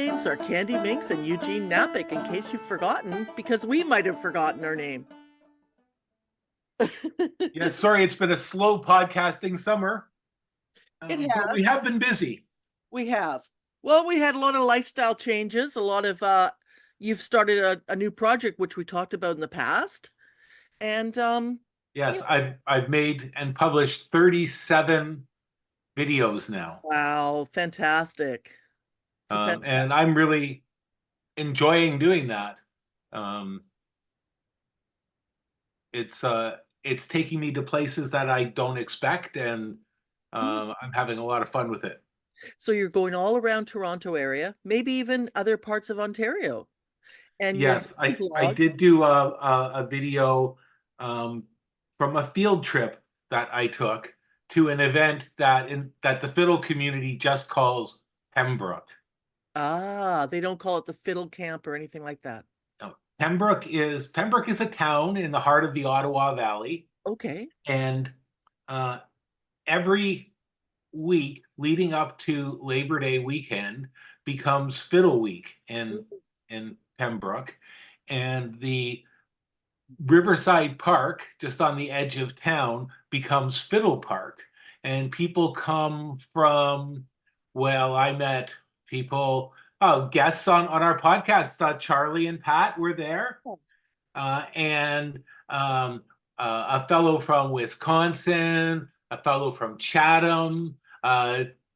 names are Candy Minx and Eugene Napick, in case you've forgotten, because we might have forgotten our name. Yes, sorry, it's been a slow podcasting summer, It but has. we have been busy. We have. Well, we had a lot of lifestyle changes, a lot of you've started a new project which we talked about in the past. And Yes, I've made and published 37 videos now. wow, fantastic. It's a And fantastic. I'm really enjoying doing that. Um, it's taking me to places that I don't expect, and I'm having a lot of fun with it. So you're going all around Toronto area, maybe even other parts of Ontario. And your Yes, I blog. did do a video um, from a field trip that I took to an event that the fiddle community just calls Pembroke. Ah, they don't call it the fiddle camp or anything like that. Now, Pembroke is a town in the heart of the Ottawa Valley, Okay. and uh, every week leading up to Labor Day weekend becomes Fiddle Week in Pembroke, and the Riverside Park, just on the edge of town, becomes Fiddle Park. And people come from, well, I met people, guests on our podcast. Charlie and Pat were there, and a fellow from Wisconsin, a fellow from Chatham,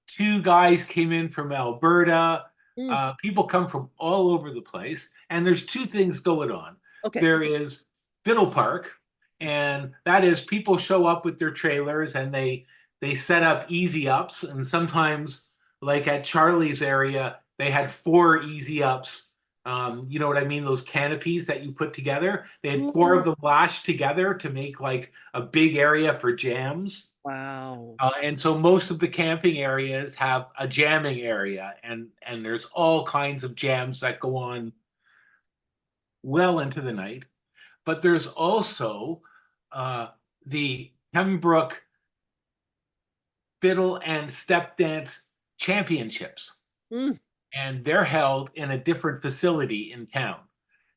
two guys came in from Alberta. Mm, People come from all over the place, and there's two things going on. okay. There is Fiddle Park, and that is people show up with their trailers and they set up easy ups, and sometimes, like at Charlie's area, they had 4 easy ups. You know what I mean? Those canopies that you put together. They had 4 Mm, of them lashed together to make like a big area for jams. wow. And so most of the camping areas have a jamming area, and there's all kinds of jams that go on well into the night. But there's also the Pembroke Fiddle and Step Dance Championships, Mm, and they're held in a different facility in town.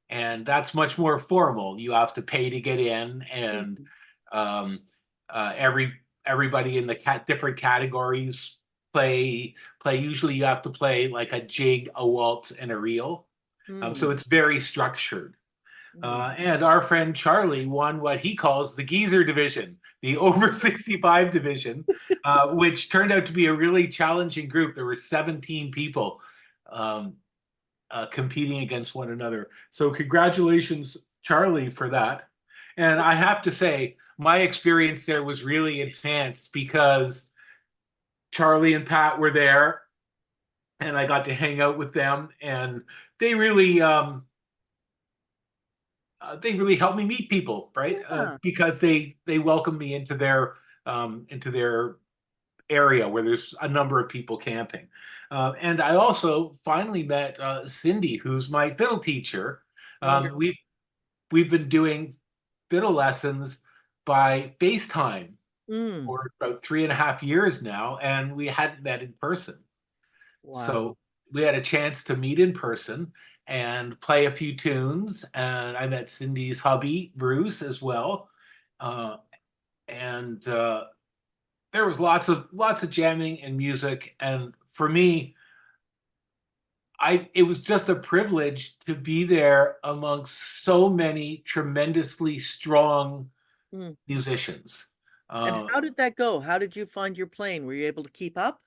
And that's much more formal. You have to pay to get in, and mm, um, everybody in the different categories play. Usually, you have to play like a jig, a waltz, and a reel. So mm, it's very structured. mm. And our friend Charlie won what he calls the geezer division, the over 65 division, which turned out to be a really challenging group. There were 17 people um, competing against one another. So congratulations, Charlie, for that. And I have to say, my experience there was really enhanced because Charlie and Pat were there, and I got to hang out with them, and they really they really helped me meet people, right? Yeah. Because they welcomed me into their area where there's a number of people camping. And I also finally met Cindy, who's my fiddle teacher. Wonderful. We've been doing fiddle lessons by FaceTime Mm, for about 3.5 years now, and we hadn't met in person. wow. So we had a chance to meet in person and play a few tunes. And I met Cindy's hubby, Bruce, as well. Uh, and there was lots of jamming and music. And for me, it was just a privilege to be there amongst so many tremendously strong Mm. musicians. And Uh, how did that go? How did you find your playing? Were you able to keep up?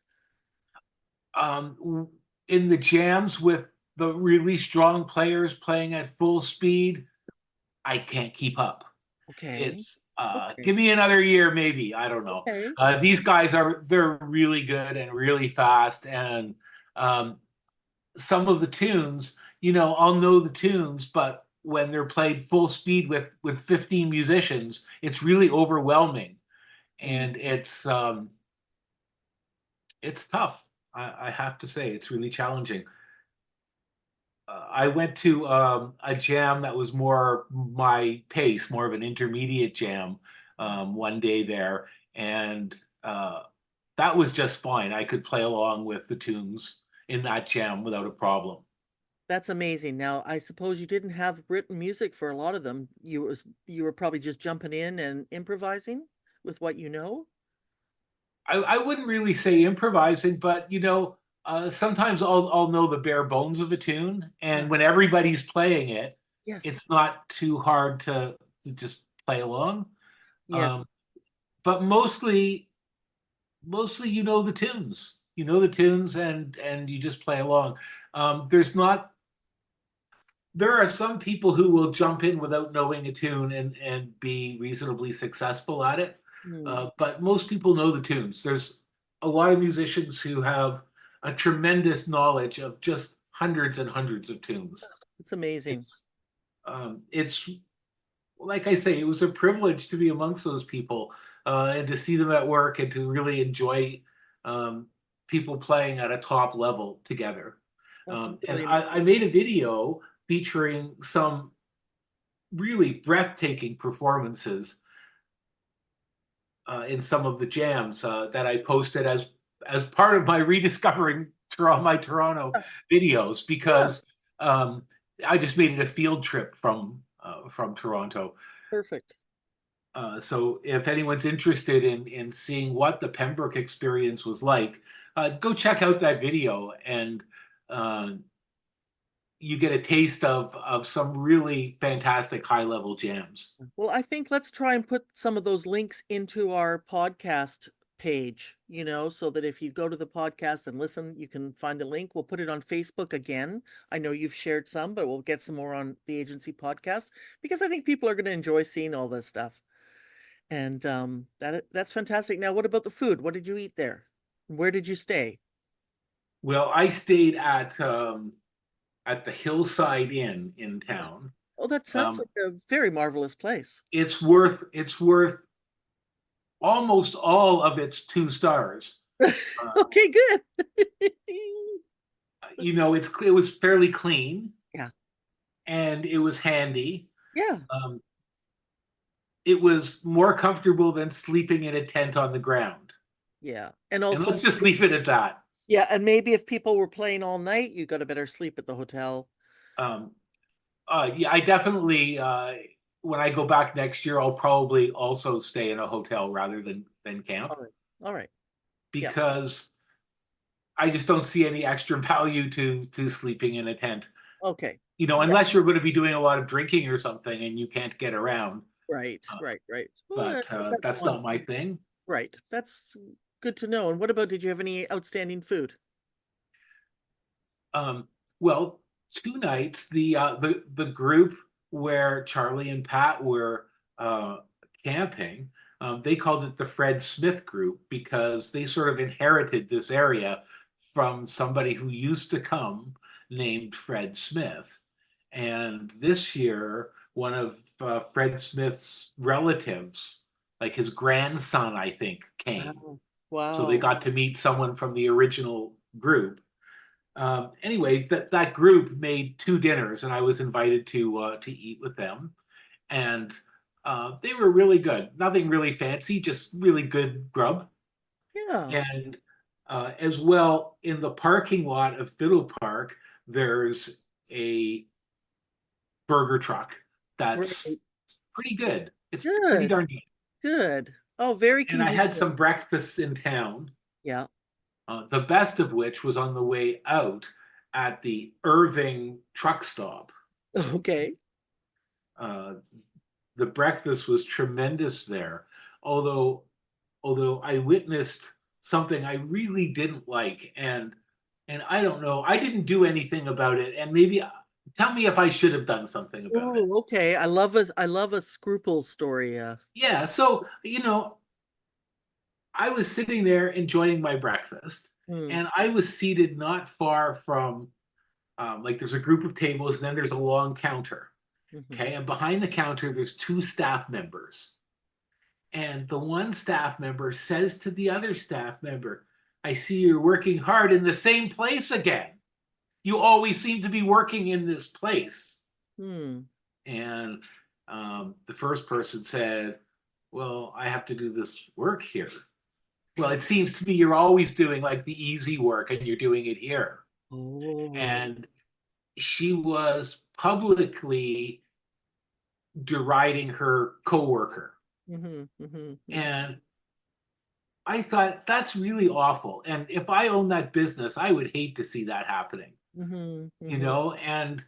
in the jams with the really strong players playing at full speed, I can't keep up. Okay. It's Okay. give me another year, maybe. I don't know. Okay. These guys they're really good and really fast, and um, some of the tunes, I'll know the tunes, but when they're played full speed with 15 musicians, it's really overwhelming, Mm. and it's tough. I have to say, it's really challenging. I went to a jam that was more my pace, more of an intermediate jam, one day there, and that was just fine. I could play along with the tunes, in that jam without a problem. That's amazing. Now, I suppose you didn't have written music for a lot of them. You were probably just jumping in and improvising with what you know. I wouldn't really say improvising, but sometimes I'll know the bare bones of a tune, Yeah. and when everybody's playing it, Yes. it's not too hard to just play along. Yes. Um, but mostly you know the tunes. You know the tunes, and you just play along. There's not There are some people who will jump in without knowing a tune and be reasonably successful at it. Hmm. But most people know the tunes. There's a lot of musicians who have a tremendous knowledge of just hundreds and hundreds of tunes. It's amazing. It's like I say, it was a privilege to be amongst those people, and to see them at work and to really enjoy um, people playing at a top level together. That's And really I amazing. made a video featuring some really breathtaking performances in some of the jams that I posted as part of my rediscovering my Toronto Yeah. videos, Yeah, because um, I just made it a field trip from Toronto. perfect. So if anyone's interested in seeing what the Pembroke experience was like, go check out that video, and uh, you get a taste of some really fantastic high level jams. Well, I think let's try and put some of those links into our podcast page, so that if you go to the podcast and listen, you can find the link. We'll put it on Facebook again. I know you've shared some, but we'll get some more on the agency podcast because I think people are going to enjoy seeing all this stuff. And that's fantastic. Now, what about the food? What did you eat there? Where did you stay? Well, I stayed at the Hillside Inn in Yeah. town. Oh, that sounds Um, like a very marvelous place. it's worth almost all of its 2 stars. Uh, Okay, good. it was fairly clean, Yeah. and it was handy. Yeah. Um, it was more comfortable than sleeping in a tent on the ground. Yeah. And And also, let's just leave it at that. yeah, and maybe if people were playing all night, you got a better sleep at the hotel. Um, yeah, I definitely. When I go back next year, I'll probably also stay in a hotel rather than camp, All right. All right. Yeah. because I just don't see any extra value to sleeping in a tent. Okay. Yeah. Unless you're going to be doing a lot of drinking or something and you can't get around. Right. Uh, Right. Right. Well, but that's that's one not my thing. thing. Right. That's good to know. And what about, did you have any outstanding food? Well, 2 nights, the group where Charlie and Pat were uh, camping, they called it the Fred Smith group because they sort of inherited this area from somebody who used to come named Fred Smith. And this year, one of Fred Smith's relatives, like his grandson, I think, came. Wow. So they Wow. got to meet someone from the original group. Anyway, that group made 2 dinners, and I was invited to eat with them, and they were really good. Nothing really fancy, just really good grub. Yeah. And as well, in the parking lot of Fiddle Park, there's a burger truck that's Right. pretty good. It's pretty Good. darn good. Good. Oh, very And I had convenient. some breakfasts in town, Yeah. the best of which was on the way out at the Irving truck stop. Okay. Uh, the breakfast was tremendous there, although I witnessed something I really didn't like, and I don't know, I didn't do anything about it, and maybe tell me if I should have done something about it. Oh, okay. I love a scruples story. Yeah, so I was sitting there enjoying my breakfast, Hmm. and I was seated not far from, like, there's a group of tables, and then there's a long counter. Mhm. Okay, and behind the counter, there's 2 staff members. And the one staff member says to the other staff member, I see you're working hard in the same place again. You always seem to be working in this place. Hmm. And the first person said, well, I have to do this work here. Well, it seems to me you're always doing like the easy work and you're doing it here. Oh. And she was publicly deriding her coworker. Mhm, mhm, mhm, And I thought that's really awful. And if I owned that business, I would hate to see that happening, mhm, you mhm. know? And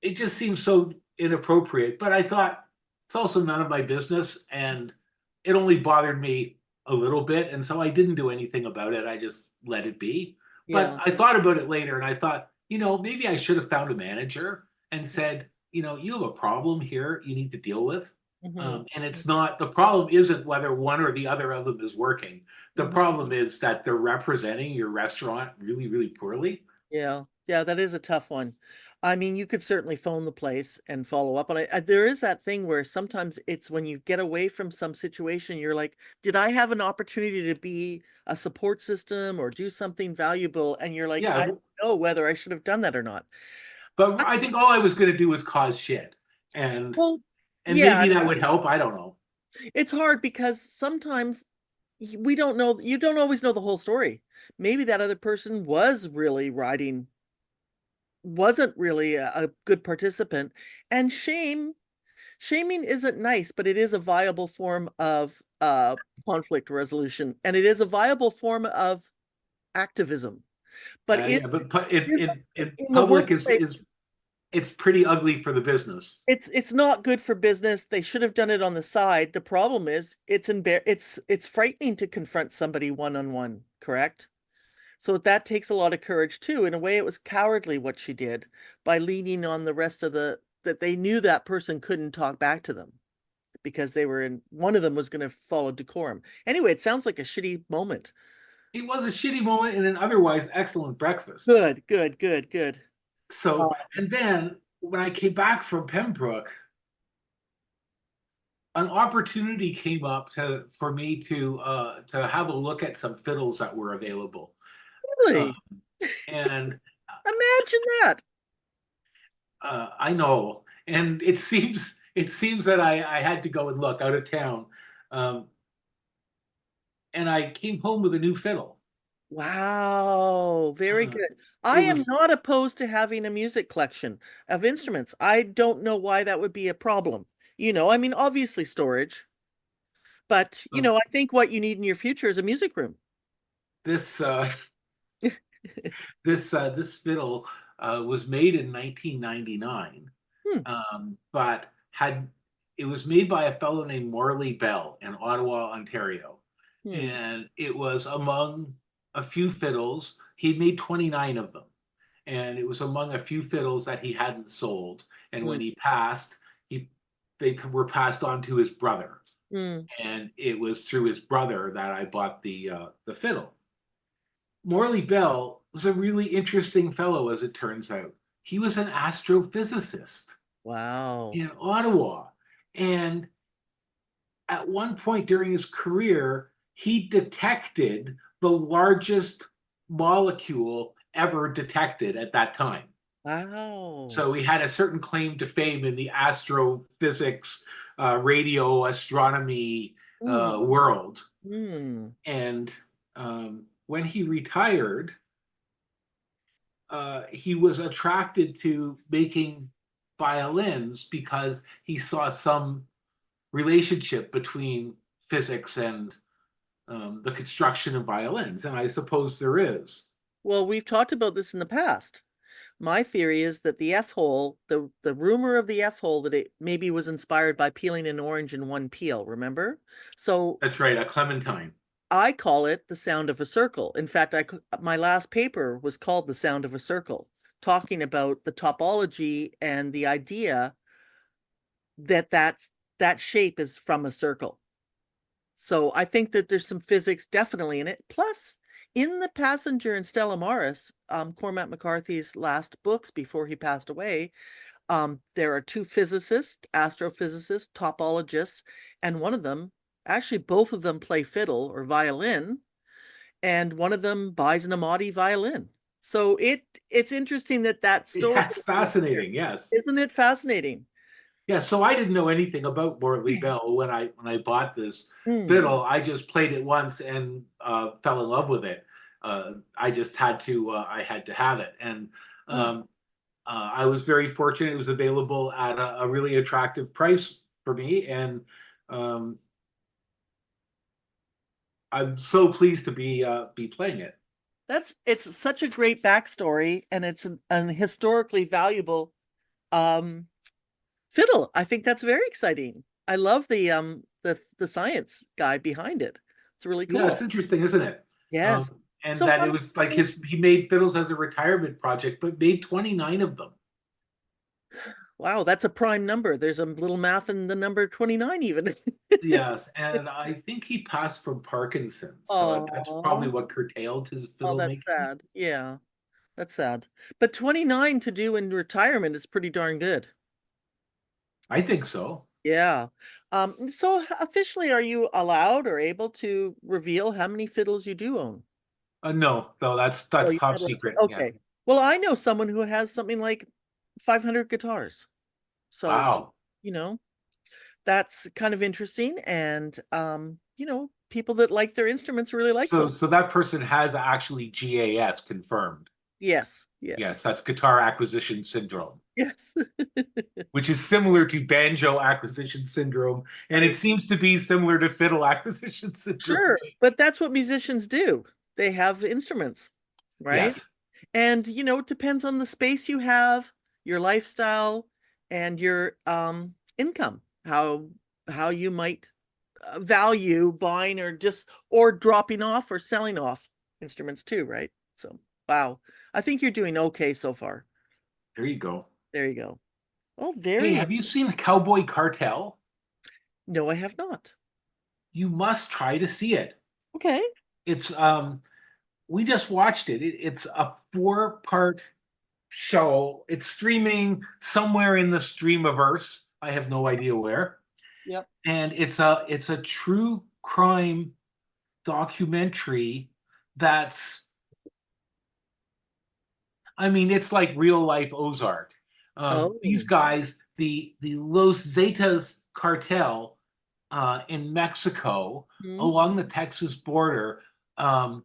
it just seems so inappropriate. But I thought it's also none of my business. And it only bothered me a little bit. And so I didn't do anything about it. I just let it be. But Yeah. I thought about it later and I thought, maybe I should have found a manager and said, you have a problem here you need to deal with. Mhm, And mhm, it's not, the problem isn't whether one or the other of them is working. The mhm. problem is that they're representing your restaurant really, really poorly. Yeah. Yeah, that is a tough one. I mean, you could certainly phone the place and follow up on it. There is that thing where sometimes it's when you get away from some situation, you're like, "Did I have an opportunity to be a support system or do something valuable?" And you're like, "I Yeah, don't know whether I should have done that or not." but I I think all I was going to do was cause shit, and well, and yeah, maybe that would help. I don't know. it's hard because sometimes we don't know, you don't always know the whole story. Maybe that other person was really riding, wasn't really a good participant. And shaming isn't nice, but it is a viable form of conflict resolution, and it is a viable form of activism. But it Yeah, but in is in in the public workplace, is it's pretty ugly for the business. it's not good for business. They should have done it on the side. The problem is it's frightening to confront somebody one on one, correct? So that takes a lot of courage too. In a way, it was cowardly what she did by leaning on the rest of the that they knew that person couldn't talk back to them because they were in, one of them was going to follow decorum. Anyway, it sounds like a shitty moment. It was a shitty moment in an otherwise excellent breakfast. Good, good, good, good. Uh, So, and then when I came back from Pembroke, an opportunity came up for me to have a look at some fiddles that were available. Uh, really? and Imagine that. I know, and it seems that I had to go and look out of town, um, and I came home with a new fiddle. Wow, very Uh, good. it I am was not opposed to having a music collection of instruments. I don't know why that would be a problem. I mean, obviously storage, but um, I think what you need in your future is a music room. this this fiddle was made in 1999, Hmm, but had it was made by a fellow named Morley Bell in Ottawa, Ontario, hmm, and it was among a few fiddles. He made 29 of them, and it was among a few fiddles that he hadn't sold. And hmm, when he passed, he they were passed on to his brother, hmm. and it was through his brother that I bought the fiddle. Morley Bell was a really interesting fellow, as it turns out. He was an astrophysicist Wow. in Ottawa. And at one point during his career, he detected the largest molecule ever detected at that time. Wow. So he had a certain claim to fame in the astrophysics, radio astronomy Hmm, world. hmm. And when he retired, he was attracted to making violins because he saw some relationship between physics and the construction of violins, and I suppose there is. Well, we've talked about this in the past. My theory is that the F hole, the rumor of the F hole that it maybe was inspired by peeling an orange in one peel, remember? So That's right, a clementine. I call it the sound of a circle. In fact, my last paper was called The Sound of a Circle, talking about the topology and the idea that that shape is from a circle. So I think that there's some physics definitely in it. Plus, in The Passenger and Stella Maris, Cormac McCarthy's last books before he passed away, there are two physicists, astrophysicists, topologists, and one of them, actually both of them play fiddle or violin, and one of them buys an Amati violin. So it's interesting that that story That's is there. fascinating. Yes. Isn't it fascinating? Yeah. So I didn't know anything about Morley Bell when I bought this Hmm. fiddle. I just played it once and fell in love with it. I just had to I had to have it, and Oh, um, I was very fortunate. It was available at a really attractive price for me, and um, I'm so pleased to be playing it. it's such a great backstory, and it's an historically valuable um fiddle. I think that's very exciting. I love the science guy behind it. It's really Yeah, it's cool. interesting, isn't it? Yes. And So that how it was like his he made fiddles as a retirement project, but made 29 of them. wow, that's a prime number. There's a little math in the number 29 even. Yes, and I think he passed from Parkinson's, so that's probably Oh, what curtailed his oh, fiddle that's making. sad. Yeah, that's sad. But 29 to do in retirement is pretty darn good. I think so. Yeah. So officially, are you allowed or able to reveal how many fiddles you do own? No, no, Oh, that's you're top not allowed secret. to. Yeah. Okay. Well, I know someone who has something like 500 guitars. So, Wow. you know, that's kind of interesting. And, people that like their instruments really like them. So that person has actually GAS confirmed. Yes. Yes, Yes. that's guitar acquisition syndrome, Yes. which is similar to banjo acquisition syndrome, and Right. it seems to be similar to fiddle acquisition syndrome. Sure. But that's what musicians do. They have instruments, right? Yes. And, it depends on the space you have, your lifestyle, and your income, how you might value buying or dropping off or selling off instruments too, right? So, wow. I think you're doing okay so far. There you go. There you go. Oh, Hey, very. have you seen Cowboy Cartel? No, I have not. You must try to see it. Okay. It's we just watched it. It's a 4-part show. It's streaming somewhere in the streamiverse. I have no idea where. Yep. And it's a true crime documentary that's, I mean, it's like real life Ozark. These Oh. guys, the Los Zetas cartel in Mexico Hmm. along the Texas border, um,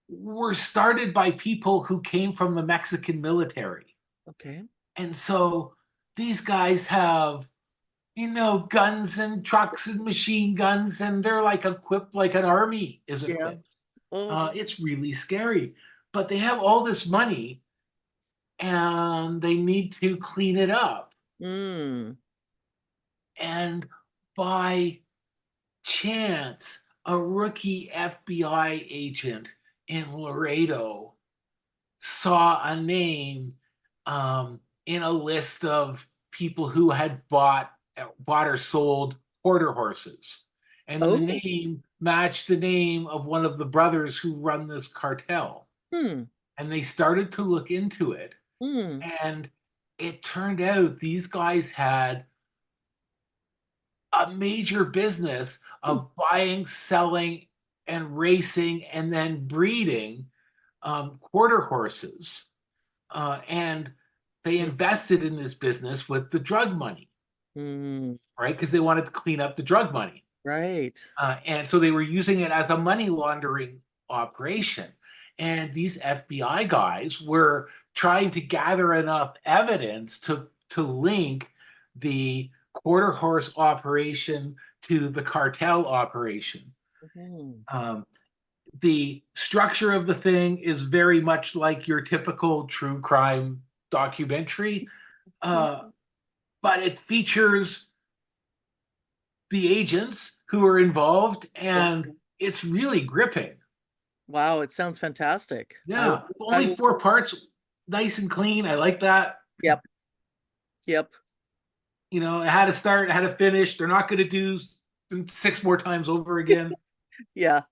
were started by people who came from the Mexican military. Okay. And so these guys have, guns and trucks and machine guns, and they're like equipped like an army is Yeah. equipped. Oh. It's really scary. But they have all this money and they need to clean it up. Mm. And by chance, a rookie FBI agent in Laredo saw a name in a list of people who had bought or sold quarter horses, and the Oh. name matched the name of one of the brothers who run this cartel. Hmm. And they started to look into it, Hmm. and it turned out these guys had a major business Hmm. of buying, selling, and racing, and then breeding quarter horses, and they Hmm. invested in this business with the drug money, Hmm. right? Because they wanted to clean up the drug money. Right. And so they were using it as a money laundering operation. And these FBI guys were trying to gather enough evidence to link the quarter horse operation to the cartel operation. Mhm. Um, the structure of the thing is very much like your typical true crime documentary, uh, Mhm. but it features the agents who are involved, Yeah. and it's really gripping. Wow, it sounds fantastic. Yeah, I only will 4 parts, nice and clean. I like that. Yep. Yep. It had to start, it had to finish. They're not going to do 6 more times over again. Yeah,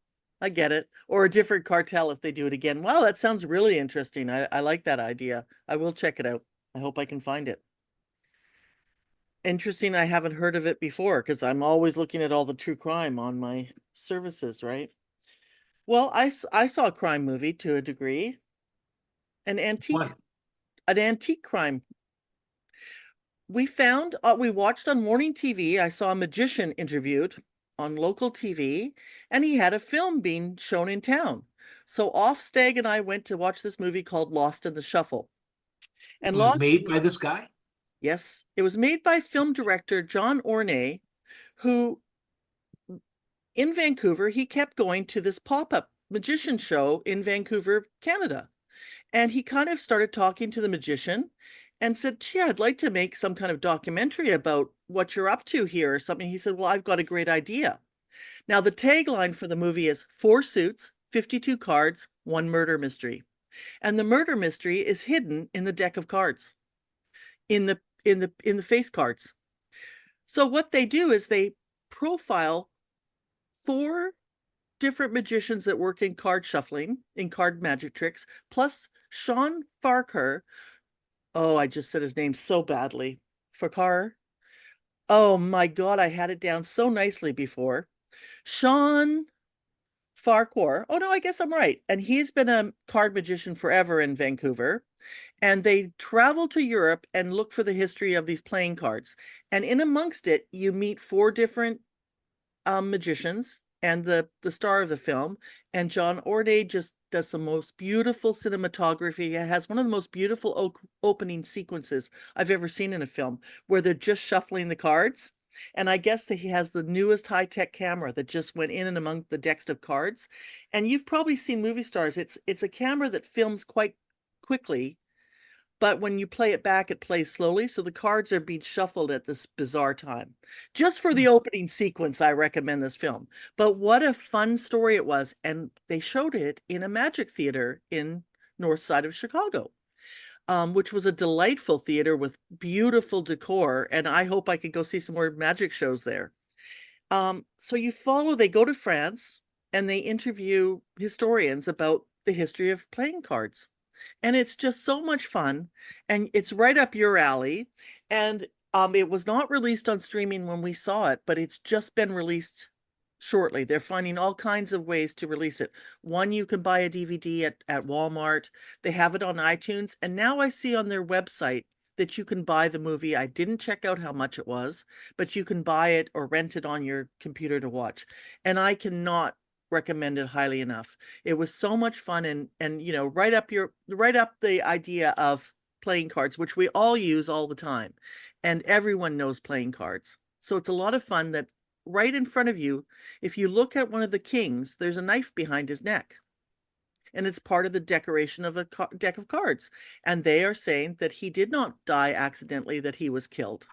I get it. Or a different cartel if they do it again. Wow, that sounds really interesting. I like that idea. I will check it out. I hope I can find it. Interesting, I haven't heard of it before because I'm always looking at all the true crime on my services, right? Well, I saw a crime movie to a degree, an antique One. an antique crime. We watched on morning TV. I saw a magician interviewed on local TV, and he had a film being shown in town. So off Stag and I went to watch this movie called Lost in the Shuffle. It And was Lost, made by this guy? yes, it was made by film director John Ornay, who in Vancouver, he kept going to this pop-up magician show in Vancouver, Canada. And he kind of started talking to the magician and said, gee, I'd like to make some kind of documentary about what you're up to here or something. He said, well, I've got a great idea. Now, the tagline for the movie is 4 suits, 52 cards, 1 murder mystery. And the murder mystery is hidden in the deck of cards, in the face cards. So what they do is they profile 4 different magicians that work in card shuffling, in card magic tricks, plus Sean Farquhar. Oh, I just said his name so badly. Farquhar. Oh my God, I had it down so nicely before. Sean Farquhar. Oh no, I guess I'm right. And he's been a card magician forever in Vancouver. And they travel to Europe and look for the history of these playing cards. And in amongst it, you meet 4 different magicians and the star of the film. And John Orday just does some most beautiful cinematography. It has one of the most beautiful opening sequences I've ever seen in a film, where they're just shuffling the cards. And I guess that he has the newest high-tech camera that just went in and among the decks of cards. And you've probably seen movie stars. It's a camera that films quite quickly, but when you play it back, it plays slowly. So the cards are being shuffled at this bizarre time. Just for the opening sequence, I recommend this film. But what a fun story it was. And they showed it in a magic theater in north side of Chicago, which was a delightful theater with beautiful decor. And I hope I could go see some more magic shows there. So they go to France and they interview historians about the history of playing cards. And it's just so much fun, and it's right up your alley. And it was not released on streaming when we saw it, but it's just been released shortly. They're finding all kinds of ways to release it. One, you can buy a DVD at Walmart. They have it on iTunes, and now I see on their website that you can buy the movie. I didn't check out how much it was, but you can buy it or rent it on your computer to watch. And I cannot recommend it highly enough. It was so much fun, and right up the idea of playing cards, which we all use all the time, and everyone knows playing cards. So it's a lot of fun that right in front of you, if you look at one of the kings, there's a knife behind his neck. And it's part of the decoration of a deck of cards. And they are saying that he did not die accidentally, that he was killed.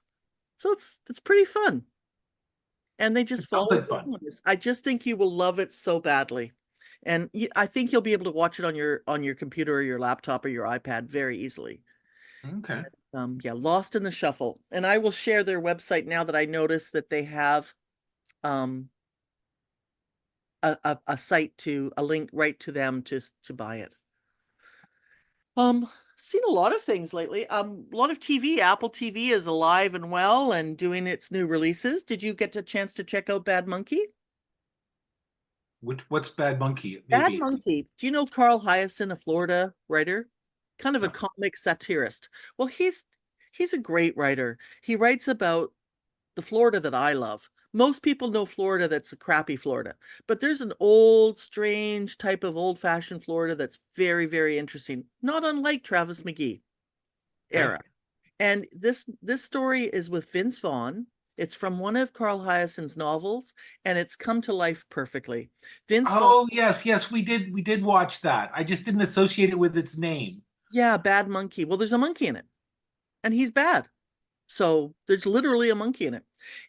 So it's pretty fun. And they just It sounds follow like fun. this. I just think you will love it so badly. And I think you'll be able to watch it on your computer or your laptop or your iPad very easily. Okay. Yeah, Lost in the Shuffle. And I will share their website now that I noticed that they have um a site a link right to them to buy it. Seen a lot of things lately. A lot of TV. Apple TV is alive and well and doing its new releases. Did you get a chance to check out Bad Monkey? What's Bad Monkey? Bad Maybe. Monkey. Do you know Carl Hiatus, a Florida writer? Kind of a No. comic satirist. Well, he's a great writer. He writes about the Florida that I love. Most people know Florida that's a crappy Florida, but there's an old, strange type of old-fashioned Florida that's very, very interesting, not unlike Travis McGee Okay. era. And this story is with Vince Vaughn. It's from one of Carl Hiaasen's novels, and it's come to life perfectly. Vince Vaughn, Oh yes, we did watch that. I just didn't associate it with its name. yeah, Bad Monkey. Well, there's a monkey in it, and he's bad. So there's literally a monkey in it.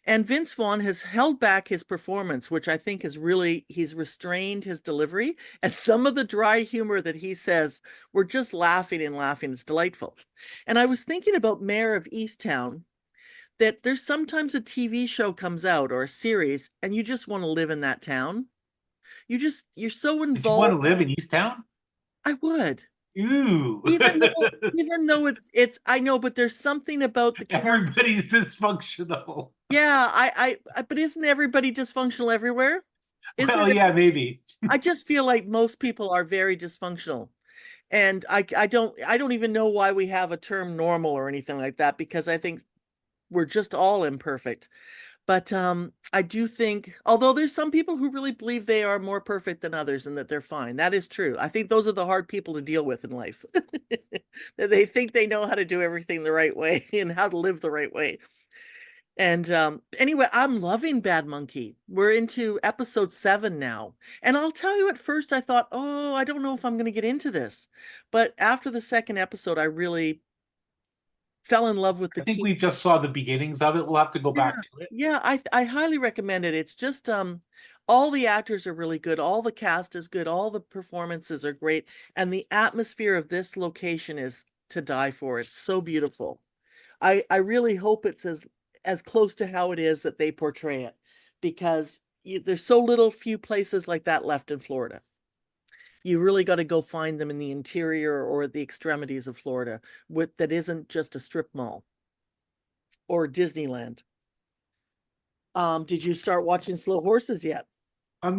And Vince Vaughn has held back his performance, which I think is really, he's restrained his delivery. And some of the dry humor that he says, we're just laughing and laughing. It's delightful. And I was thinking about Mayor of Easttown, that there's sometimes a TV show comes out or a series, and you just want to live in that town. You're so Did you want involved. to live in Easttown? I would. Ooh. Even though it's I know, but there's something about the character. Everybody's dysfunctional. Yeah, but isn't everybody dysfunctional everywhere? Isn't Well, it? yeah, maybe. I just feel like most people are very dysfunctional. And I don't even know why we have a term normal or anything like that, because I think we're just all imperfect. But I do think, although there's some people who really believe they are more perfect than others and that they're fine, that is true. I think those are the hard people to deal with in life. That they think they know how to do everything the right way and how to live the right way. And anyway, I'm loving Bad Monkey. We're into episode 7 now. And I'll tell you, at first I thought, oh, I don't know if I'm going to get into this. But after the second episode, I really fell in love with the I think team. we just saw the beginnings of it. We'll have to go Yeah, back to it. yeah, I highly recommend it. It's just all the actors are really good, all the cast is good, all the performances are great, and the atmosphere of this location is to die for. It's so beautiful. I really hope it's as close to how it is that they portray it, because there's so little few places like that left in Florida. You really got to go find them in the interior or the extremities of Florida with that isn't just a strip mall or Disneyland. Did you start watching Slow Horses yet?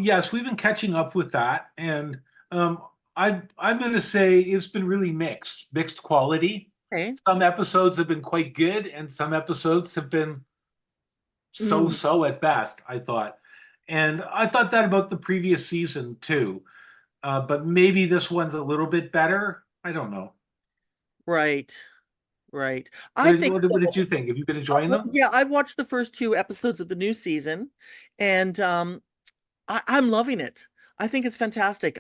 Yes, we've been catching up with that, and um, I'm going to say it's been really mixed quality. Okay. Some episodes have been quite good, and some episodes have been Mm, so-so at best, I thought. And I thought that about the previous season too. But maybe this one's a little bit better. I don't know. right, right. I think What did so. you think? Have you been enjoying Well, them? yeah, I've watched the first 2 episodes of the new season, and I'm loving it. I think it's fantastic.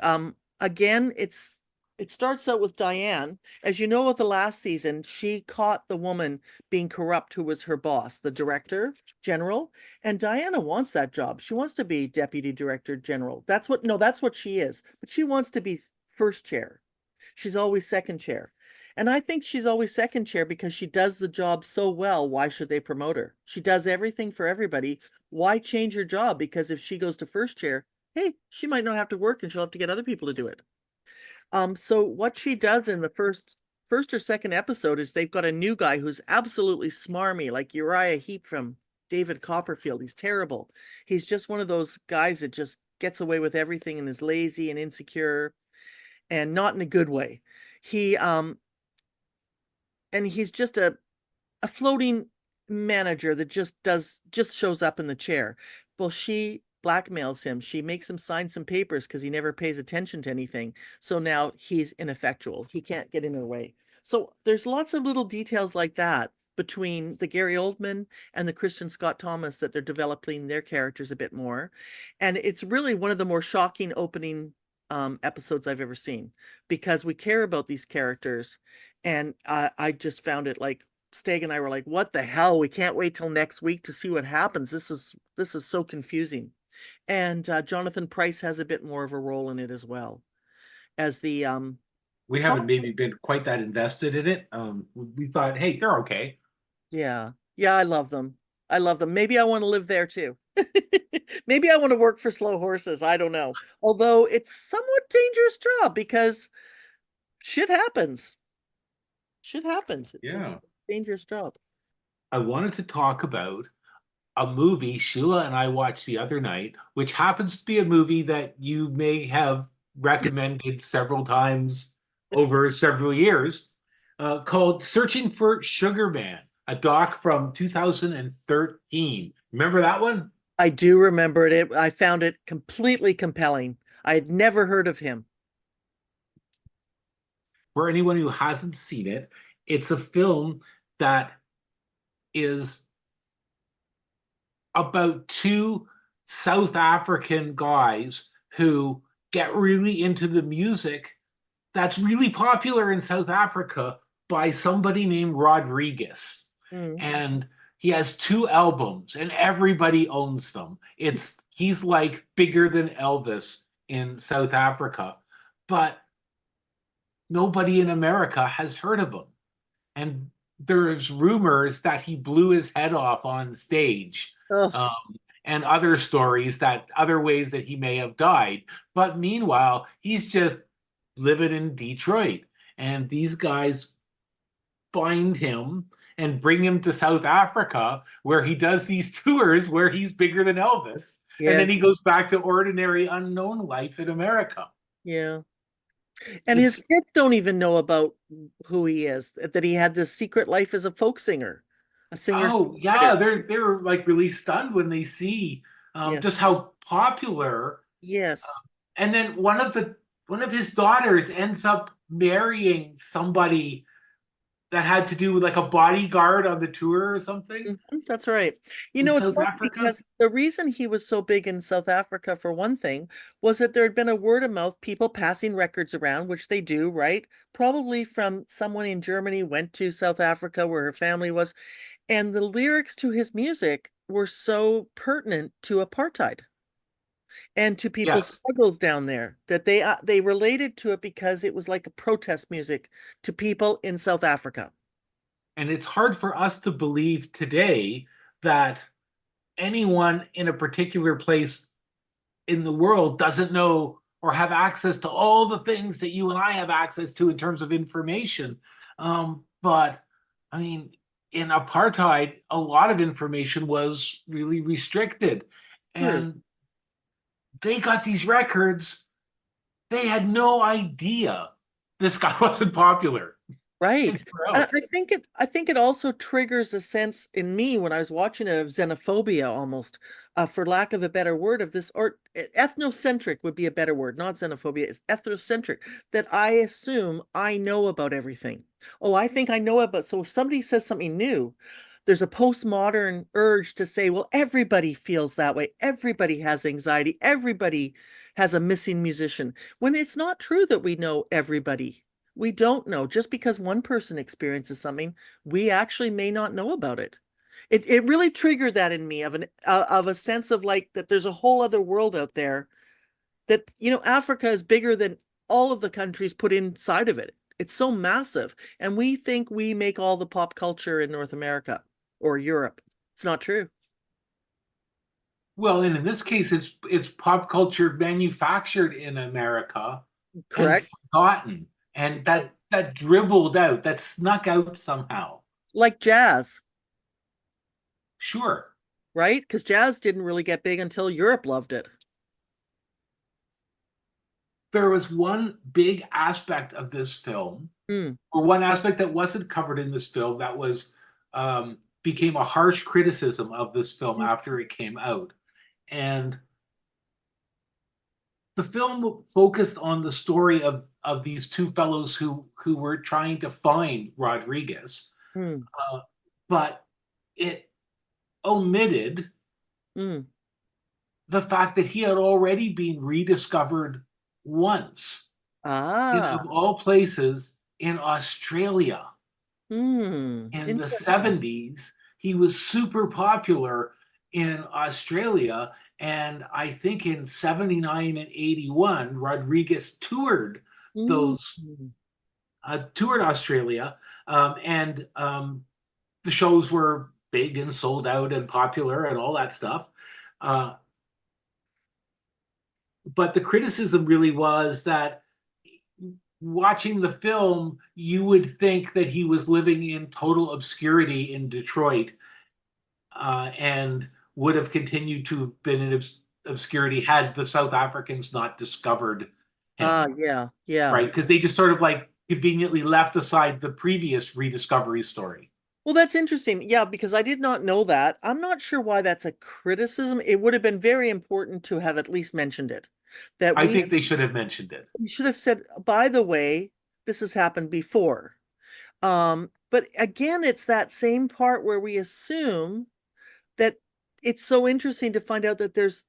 Again, it starts out with Diane. As you know, with the last season, she caught the woman being corrupt who was her boss, the director general. And Diana wants that job. She wants to be deputy director general. That's what, no, that's what she is. But she wants to be first chair. She's always second chair. And I think she's always second chair because she does the job so well. Why should they promote her? She does everything for everybody. Why change her job? Because if she goes to first chair, hey, she might not have to work and she'll have to get other people to do it. So what she does in the first or second episode is they've got a new guy who's absolutely smarmy, like Uriah Heep from David Copperfield. He's terrible. He's just one of those guys that just gets away with everything and is lazy and insecure and not in a good way. He and he's just a floating manager that just shows up in the chair. Well, she blackmails him. She makes him sign some papers because he never pays attention to anything. So now he's ineffectual. He can't get in her way. So there's lots of little details like that between the Gary Oldman and the Christian Scott Thomas that they're developing their characters a bit more. And it's really one of the more shocking opening episodes I've ever seen because we care about these characters. And I just found it like Steg and I were like, "What the hell? We can't wait till next week to see what happens. This is so confusing." And Jonathan Price has a bit more of a role in it as well as the We haven't cop. maybe been quite that invested in it. We thought, hey, they're okay. Yeah, yeah, I love them. I love them. Maybe I want to live there too. Maybe I want to work for Slow Horses. I don't know. Although it's somewhat dangerous job because shit happens. Shit happens. It's a Yeah. dangerous job. I wanted to talk about a movie Sheila and I watched the other night, which happens to be a movie that you may have recommended several times over several years, called Searching for Sugar Man, a doc from 2013. Remember that one? I do remember it. I found it completely compelling. I had never heard of him. For anyone who hasn't seen it, it's a film that is about two South African guys who get really into the music that's really popular in South Africa by somebody named Rodriguez. Mm. And he has 2 albums and everybody owns them. He's like bigger than Elvis in South Africa, but nobody in America has heard of him. And there's rumors that he blew his head off on stage, Oh, um, and other stories that other ways that he may have died. But meanwhile, he's just living in Detroit, and these guys find him and bring him to South Africa, where he does these tours where he's bigger than Elvis, and then yes. he goes back to ordinary, unknown life in America. Yeah. And his It's kids don't even know about who he is, that he had this secret life as a folk singer. a Oh yeah, singer-songwriter. they're like really stunned when they see Yeah. just how popular. Yes. And then one of his daughters ends up marrying somebody that had to do with like a bodyguard on the tour or something That's right. in It's South funny Africa. because the reason he was so big in South Africa, for one thing, was that there had been a word of mouth, people passing records around, which they do, right? Probably from someone in Germany went to South Africa where her family was, and the lyrics to his music were so pertinent to apartheid and to people's Yes. struggles down there that they related to it because it was like a protest music to people in South Africa. And it's hard for us to believe today that anyone in a particular place in the world doesn't know or have access to all the things that you and I have access to in terms of information. But I mean, in apartheid, a lot of information was really restricted. True. And they got these records. They had no idea this guy wasn't popular Right. anywhere And else. I think it also triggers a sense in me when I was watching it of xenophobia almost, for lack of a better word of this, or ethnocentric would be a better word, not xenophobia, it's ethnocentric, that I assume I know about everything. Oh, I think I know about, so if somebody says something new, there's a postmodern urge to say, well, everybody feels that way. Everybody has anxiety. Everybody has a missing musician. When it's not true that we know everybody. We don't know. Just because one person experiences something, we actually may not know about it. It really triggered that in me of a sense of like that there's a whole other world out there that Africa is bigger than all of the countries put inside of it. It's so massive, and we think we make all the pop culture in North America or Europe. It's not true. Well, and in this case, it's pop culture manufactured in America and Correct? forgotten, and that dribbled out, that snuck out somehow. Like jazz, Sure, right? Because jazz didn't really get big until Europe loved it. there was one big aspect of this film, Mm, or one aspect that wasn't covered in this film that was became a harsh criticism of this film mm, after it came out, and the film focused on the story of these two fellows who were trying to find Rodriguez, mm, uh, but it omitted mm. the fact that he had already been rediscovered once in, Ah, of all places, in Australia in the interesting. 70s. He was super popular in Australia. And I think in 79 and 81, Rodriguez Mm. those toured Australia, and the shows were big and sold out and popular and all that stuff. Uh, but the criticism really was that watching the film, you would think that he was living in total obscurity in Detroit, and would have continued to have been in obscurity had the South Africans not discovered Ah, him, yeah, yeah. right? Because they just sort of like conveniently left aside the previous rediscovery story. Well, that's interesting. Yeah, because I did not know that. I'm not sure why that's a criticism. It would have been very important to have at least mentioned it. That I think they should have mentioned it. we should have said, by the way, this has happened before. But again, it's that same part where we assume that it's so interesting to find out that there's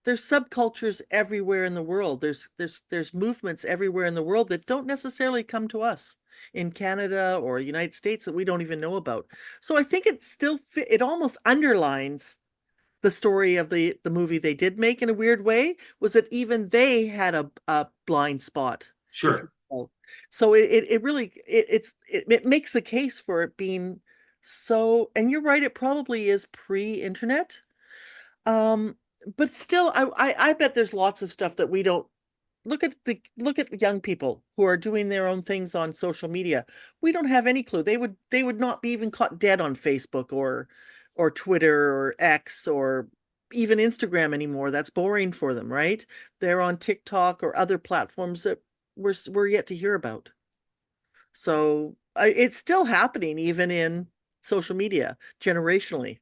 subcultures everywhere in the world. There's movements everywhere in the world that don't necessarily come to us in Canada or United States that we don't even know about. So I think it almost underlines the story of the movie they did make in a weird way, was that even they had a blind spot, if you Sure. will. So it really it makes the case for it being so, and you're right, it probably is pre-internet. Um, but still, I bet there's lots of stuff that we don't look at young people who are doing their own things on social media. We don't have any clue. They would not be even caught dead on Facebook or Twitter or X or even Instagram anymore. That's boring for them, right? They're on TikTok or other platforms that we're yet to hear about. So it's still happening even in social media generationally.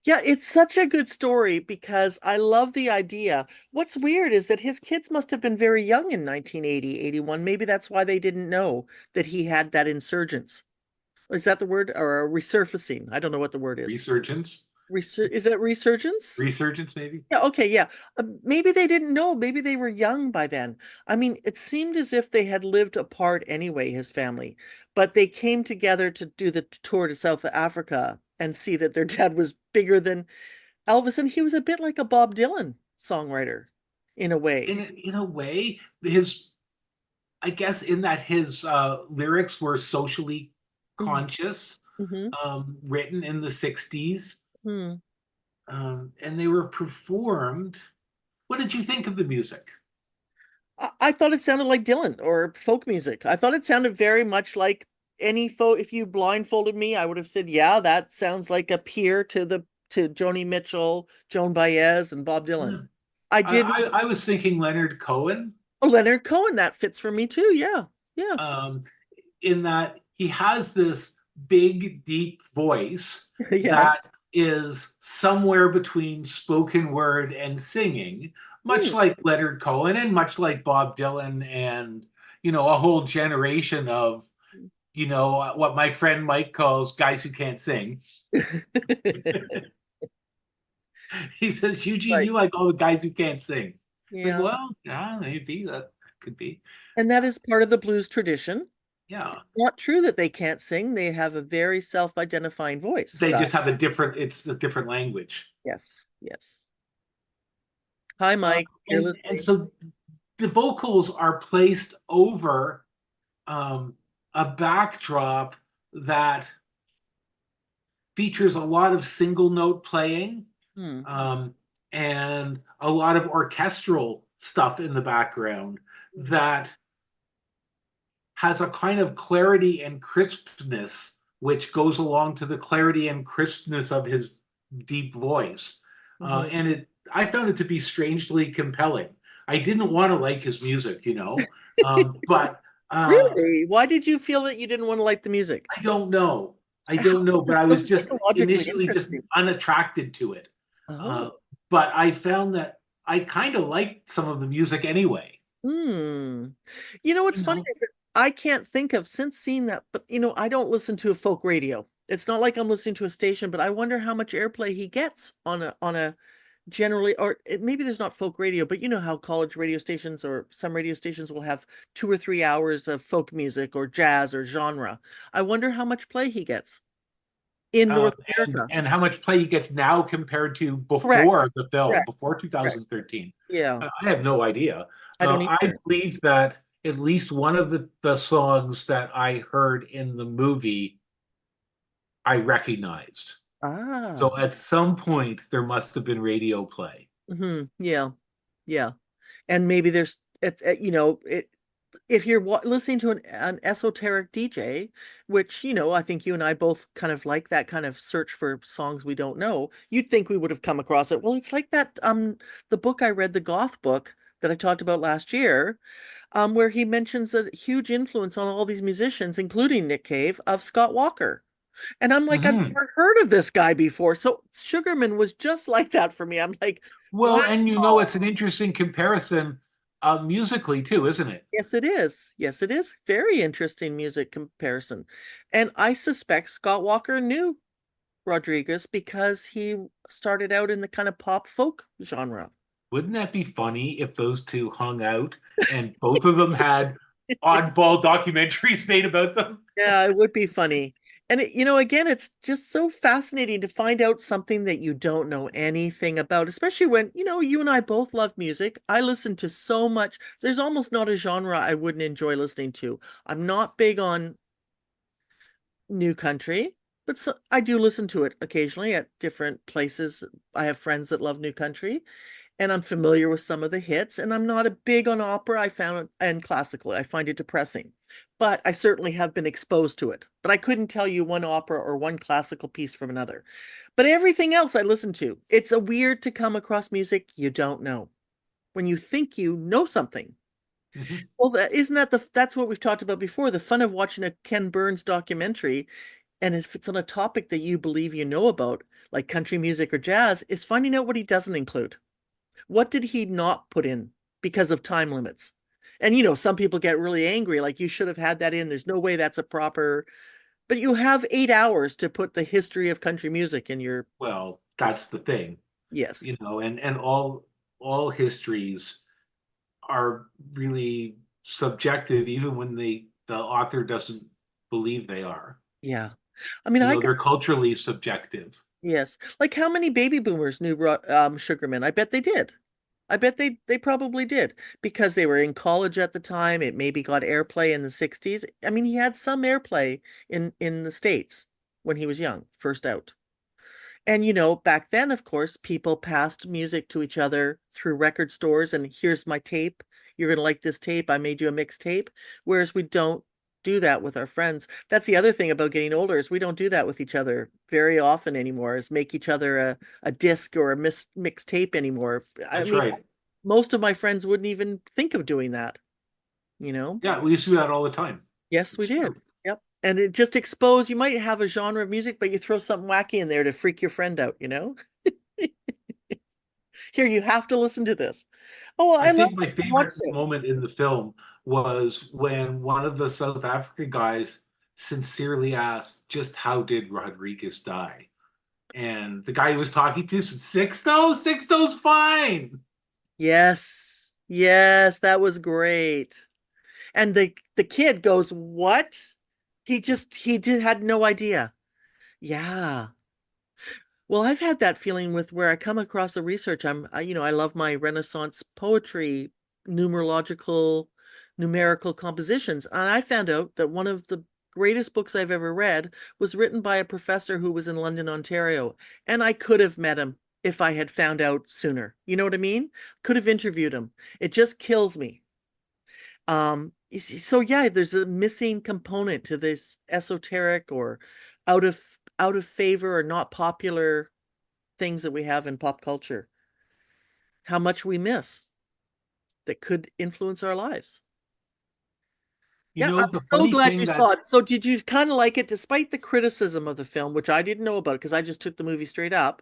Yeah, it's such a good story because I love the idea. What's weird is that his kids must have been very young in 1980, 81. Maybe that's why they didn't know that he had that insurgence. Is that the word? Or a resurfacing? I don't know what the word is. Resurgence, Is that resurgence? resurgence, maybe. Yeah, okay, yeah. Maybe they didn't know. Maybe they were young by then. I mean, it seemed as if they had lived apart anyway, his family, but they came together to do the tour to South Africa and see that their dad was bigger than Elvis, and he was a bit like a Bob Dylan songwriter in a way. In a way, his I guess in that his lyrics were socially conscious, Mm-hmm. written in the 60s, Hmm. and they were performed. What did you think of the music? I thought it sounded like Dylan or folk music. I thought it sounded very much like any folk. If you blindfolded me, I would have said, "Yeah, that sounds like a peer to Joni Mitchell, Joan Baez, and Bob Yeah. Dylan." I did. I was thinking Leonard Cohen, Oh, Leonard Cohen, that fits for me too. Yeah, yeah, um, in that he has this big, deep voice yes. that is somewhere between spoken word and singing, much Hmm. like Leonard Cohen and much like Bob Dylan and, a whole generation of, what my friend Mike calls guys who can't sing. He says, Eugene, Right. you like all the guys who can't sing. It's like, Yeah, well, yeah, maybe that could be. and that is part of the blues tradition. Yeah. Not true that they can't sing. They have a very self-identifying voice They style. just have it's a different language. Yes, yes. Hi, Uh, Mike. You're and listening. so the vocals are placed over um, a backdrop that features a lot of single note playing, Hmm. um, and a lot of orchestral stuff in the background that has a kind of clarity and crispness which goes along to the clarity and crispness of his deep voice. Hmm. I found it to be strangely compelling. I didn't want to like his music, but Really? Why did you feel that you didn't want to like the music? I don't know. I How don't know, is this but I so was just psychologically initially just interesting? unattracted to it. Uh, Oh. but I found that I kind of liked some of the music anyway. Hmm. You know what's You funny know, is that I can't think of since seeing that, but I don't listen to a folk radio. It's not like I'm listening to a station, but I wonder how much airplay he gets on a generally, or maybe there's not folk radio, but you know how college radio stations or some radio stations will have 2 or 3 hours of folk music or jazz or genre. I wonder how much play he gets in uh, North America. and how much play he gets now compared to before Correct. the film, Correct. before Correct. 2013. Yeah. I have no idea. I don't I either. believe that at least one of the songs that I heard in the movie I recognized. Ah. So at some point there must have been radio play. Yeah. Yeah. And maybe there's if you're listening to an esoteric DJ, which I think you and I both kind of like that kind of search for songs we don't know, you'd think we would have come across it. Well, it's like that the book I read, the goth book that I talked about last year, where he mentions a huge influence on all these musicians, including Nick Cave, of Scott Walker. And I'm like, I've Mhm. never heard of this guy before. So Sugarman was just like that for me. I'm like, wow. Well, and it's an interesting comparison musically too, isn't it? Yes, it is. Yes, it is. Very interesting music comparison. And I suspect Scott Walker knew Rodriguez because he started out in the kind of pop folk genre. Wouldn't that be funny if those two hung out and both of them had oddball documentaries made about them? Yeah, it would be funny. And again, it's just so fascinating to find out something that you don't know anything about, especially when, you and I both love music. I listen to so much. There's almost not a genre I wouldn't enjoy listening to. I'm not big on new country, but I do listen to it occasionally at different places. I have friends that love new country, and I'm familiar with some of the hits, and I'm not a big on opera. I found it, and classical. I find it depressing, but I certainly have been exposed to it. But I couldn't tell you one opera or one classical piece from another. But everything else I listen to. It's a weird to come across music you don't know when you think you know something. Mhm. Well, isn't that that's what we've talked about before, the fun of watching a Ken Burns documentary. And if it's on a topic that you believe you know about, like country music or jazz, is finding out what he doesn't include. What did he not put in because of time limits? And some people get really angry, like you should have had that in. There's no way that's a proper, but you have 8 hours to put the history of country music in your, Well, that's the thing, yes. and all histories are really subjective, even when the author doesn't believe they are. Yeah. I mean, I could, They're culturally subjective. yes. Like how many baby boomers knew Sugarman? I bet they did. I bet they probably did because they were in college at the time. It maybe got airplay in the 60s. I mean, he had some airplay in the States when he was young, first out. And back then, of course, people passed music to each other through record stores and here's my tape. You're going to like this tape. I made you a mixtape. Whereas we don't do that with our friends. That's the other thing about getting older is we don't do that with each other very often anymore, is make each other a disc or a mixtape anymore. I That's mean, right. most of my friends wouldn't even think of doing that, you know? Yeah, we used to do that all the time. Yes, we It's did. true. Yep. And it just exposed, you might have a genre of music, but you throw something wacky in there to freak your friend out, you know? Here, you have to listen to this. Oh, I I love think my it. Watch favorite it. moment in the film was when one of the South African guys sincerely asked, just how did Rodriguez die? And the guy he was talking to said, Sixto? Sixto's fine. Yes. Yes, that was great. And the kid goes, "What?" He had no idea. Yeah. Well, I've had that feeling with where I come across the research. I love my Renaissance poetry, numerological, numerical compositions. And I found out that one of the greatest books I've ever read was written by a professor who was in London, Ontario. And I could have met him if I had found out sooner. You know what I mean? Could have interviewed him. It just kills me. So yeah, there's a missing component to this esoteric or out of out of favor or not popular things that we have in pop culture. How much we miss that could influence our lives. Yeah, I'm The so funny glad thing you that, saw it. So did you kind of like it despite the criticism of the film, which I didn't know about because I just took the movie straight up?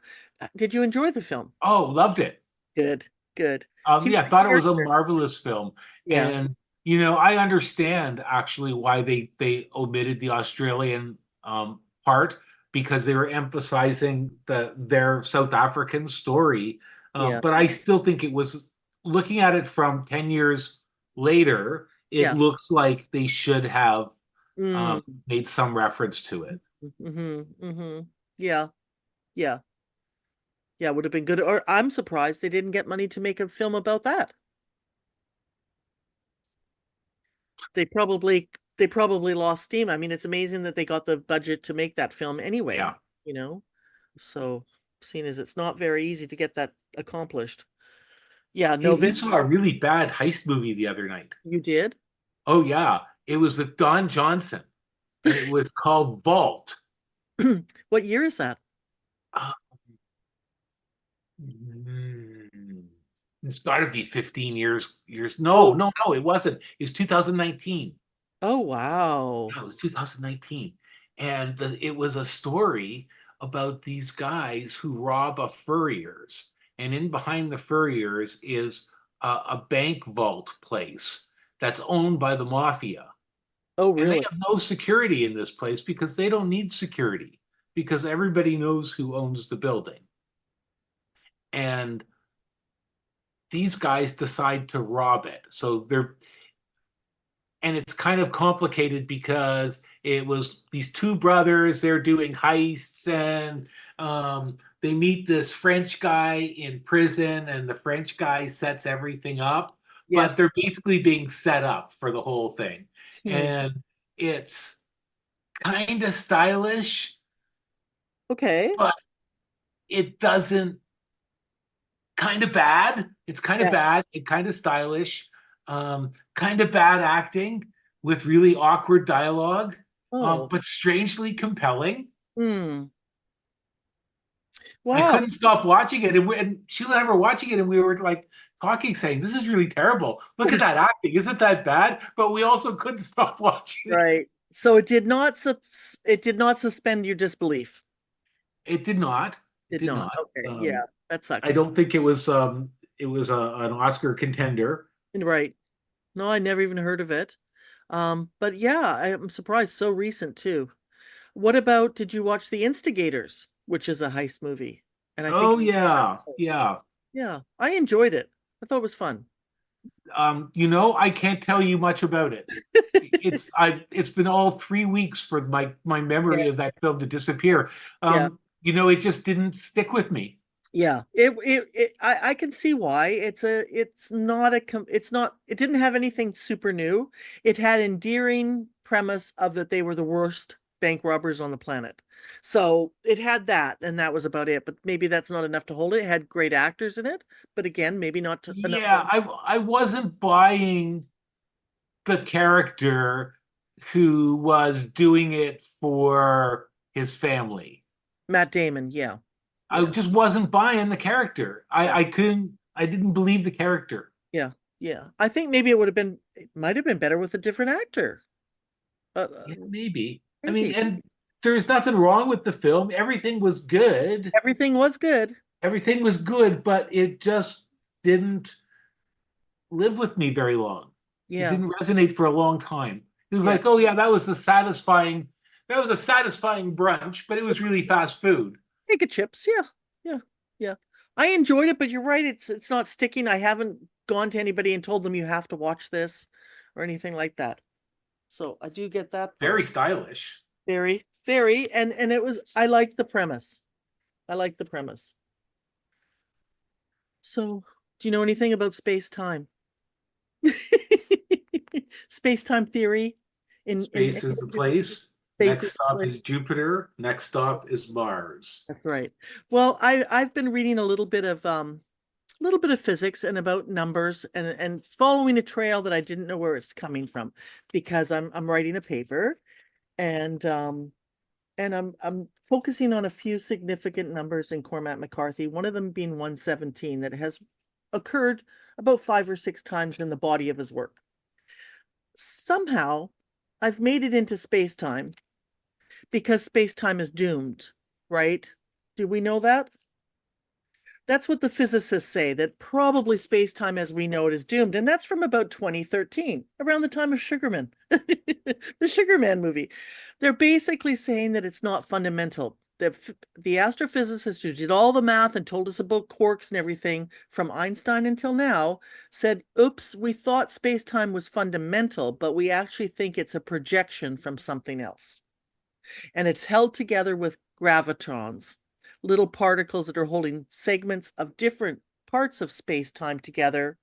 Did you enjoy the film? oh, loved it. Good, good. He was Yeah, I a thought it was a character. marvelous film. Yeah, And, I understand actually why they omitted the Australian part, because they were emphasizing their South African story. yeah, But I still think it was, looking at it from 10 years later, it yeah. looks like they should have Mm. made some reference to it. Mm-hmm, mm-hmm. Yeah, yeah. Yeah, would have been good. Or I'm surprised they didn't get money to make a film about that. They probably lost steam. I mean, it's amazing that they got the budget to make that film anyway, Yeah. you know? So, seeing as it's not very easy to get that accomplished. Yeah, Hey, no, we saw a really bad heist movie the other night. you did? Oh yeah, it was with Don Johnson, and it was called Vault. What year is that? Uh, mm, it's got to be 15 years. No, Oh, no, no, it wasn't. It was 2019. oh wow. Yeah, it was 2019, and it was a story about these guys who rob a furrier's, and in behind the furrier's is a bank vault place that's owned by the mafia. Oh, And they really? have no security in this place because they don't need security, because everybody knows who owns the building. And these guys decide to rob it. And it's kind of complicated because it was these two brothers, they're doing heists, and they meet this French guy in prison, and the French guy sets everything up, but Yes. they're basically being set up for the whole thing. Hmm. And it's kind of stylish, Okay. but it doesn't, kind of bad. It's kind of Yeah. bad and kind of stylish, kind of bad acting with really awkward dialogue, Oh. but strangely compelling. Hmm. I Wow. couldn't stop watching it, and Sheila and I were watching it, and we were like talking, saying, "This is really terrible. Look at that acting. Isn't that bad?" But we also couldn't stop watching it. Right. So it did not suspend your disbelief. It did not. It Did did not. not. Okay. Yeah, that I sucks. don't think it was an Oscar contender. Right. No, I never even heard of it. But yeah, I'm surprised. So recent too. What about, did you watch The Instigators, which is a heist movie? And I think, Oh yeah, yeah. yeah, I enjoyed it. I thought it was fun. I can't tell you much about it. It's been all 3 weeks for my memory of Yes. that film to disappear. Yeah. It just didn't stick with me. Yeah. I can see why. It's not it's not, it didn't have anything super new. It had endearing premise of that they were the worst bank robbers on the planet. So it had that, and that was about it. But maybe that's not enough to hold it. It had great actors in it, but again, maybe not enough. Yeah, I wasn't buying the character who was doing it for his family. Matt Damon, yeah. I Yeah. just wasn't buying the character. Yeah. I didn't believe the character. Yeah. Yeah. I think maybe it might have been better with a different actor. Yeah, maybe. I mean, Maybe. and there's nothing wrong with the film. Everything was good. Everything was good. Everything was good, but it just didn't live with me very long. It Yeah. didn't resonate for a long time. It was Yeah. like, oh yeah, that was a satisfying brunch, but it was really fast food. Take a chips. Yeah. Yeah. Yeah. I enjoyed it, but you're right. It's not sticking. I haven't gone to anybody and told them you have to watch this or anything like that. So I do get that part. Very stylish. Very, very. And it was, I liked the premise. I liked the premise. So do you know anything about space time? Space time theory in Space is the place. space. Next stop is Jupiter. Next stop is Mars. That's right. Well, I've been reading a little bit of physics and about numbers and following a trail that I didn't know where it's coming from because I'm writing a paper and I'm focusing on a few significant numbers in Cormac McCarthy, one of them being 117 that has occurred about 5 or 6 times in the body of his work. Somehow I've made it into space time because space time is doomed, right? Do we know that? That's what the physicists say, that probably space-time as we know it is doomed. And that's from about 2013, around the time of Sugarman, the Sugarman movie. They're basically saying that it's not fundamental. The astrophysicists who did all the math and told us about quarks and everything from Einstein until now said, oops, we thought space-time was fundamental, but we actually think it's a projection from something else. And it's held together with gravitrons, little particles that are holding segments of different parts of space-time together.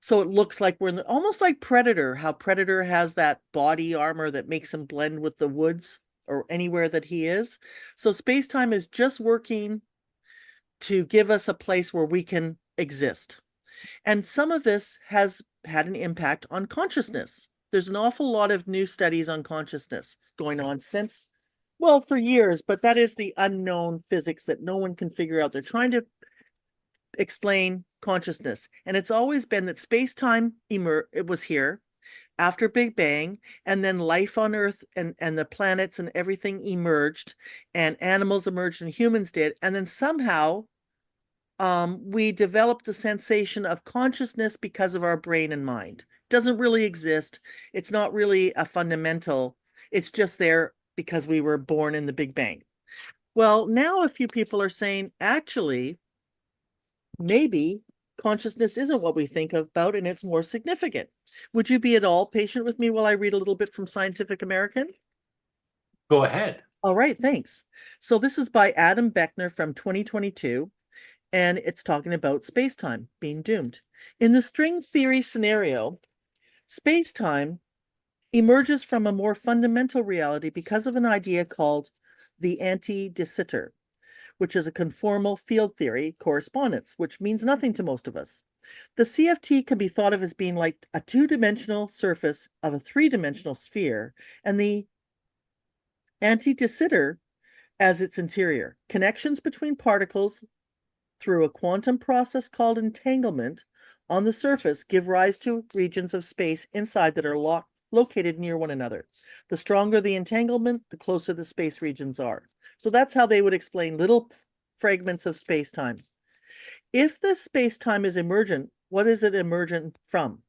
So it looks like we're in almost like Predator, how Predator has that body armor that makes him blend with the woods or anywhere that he is. So space-time is just working to give us a place where we can exist. And some of this has had an impact on consciousness. There's an awful lot of new studies on consciousness going on since, well, for years, but that is the unknown physics that no one can figure out. They're trying to explain consciousness. And it's always been that space-time it was here after Big Bang, and then life on Earth and the planets and everything emerged, and animals emerged and humans did. And then somehow we developed the sensation of consciousness because of our brain and mind. It doesn't really exist. It's not really a fundamental. It's just there because we were born in the Big Bang. Well, now a few people are saying, actually, maybe consciousness isn't what we think about and it's more significant. Would you be at all patient with me while I read a little bit from Scientific American? Go ahead. All right, thanks. So this is by Adam Beckner from 2022. And it's talking about space-time being doomed. In the string theory scenario, space-time emerges from a more fundamental reality because of an idea called the anti-de Sitter, which is a conformal field theory correspondence, which means nothing to most of us. The CFT can be thought of as being like a two-dimensional surface of a three-dimensional sphere, and the anti-de Sitter as its interior. Connections between particles through a quantum process called entanglement on the surface give rise to regions of space inside that are locked located near one another. The stronger the entanglement, the closer the space regions are. So that's how they would explain little fragments of space-time. If the space-time is emergent, what is it emergent from?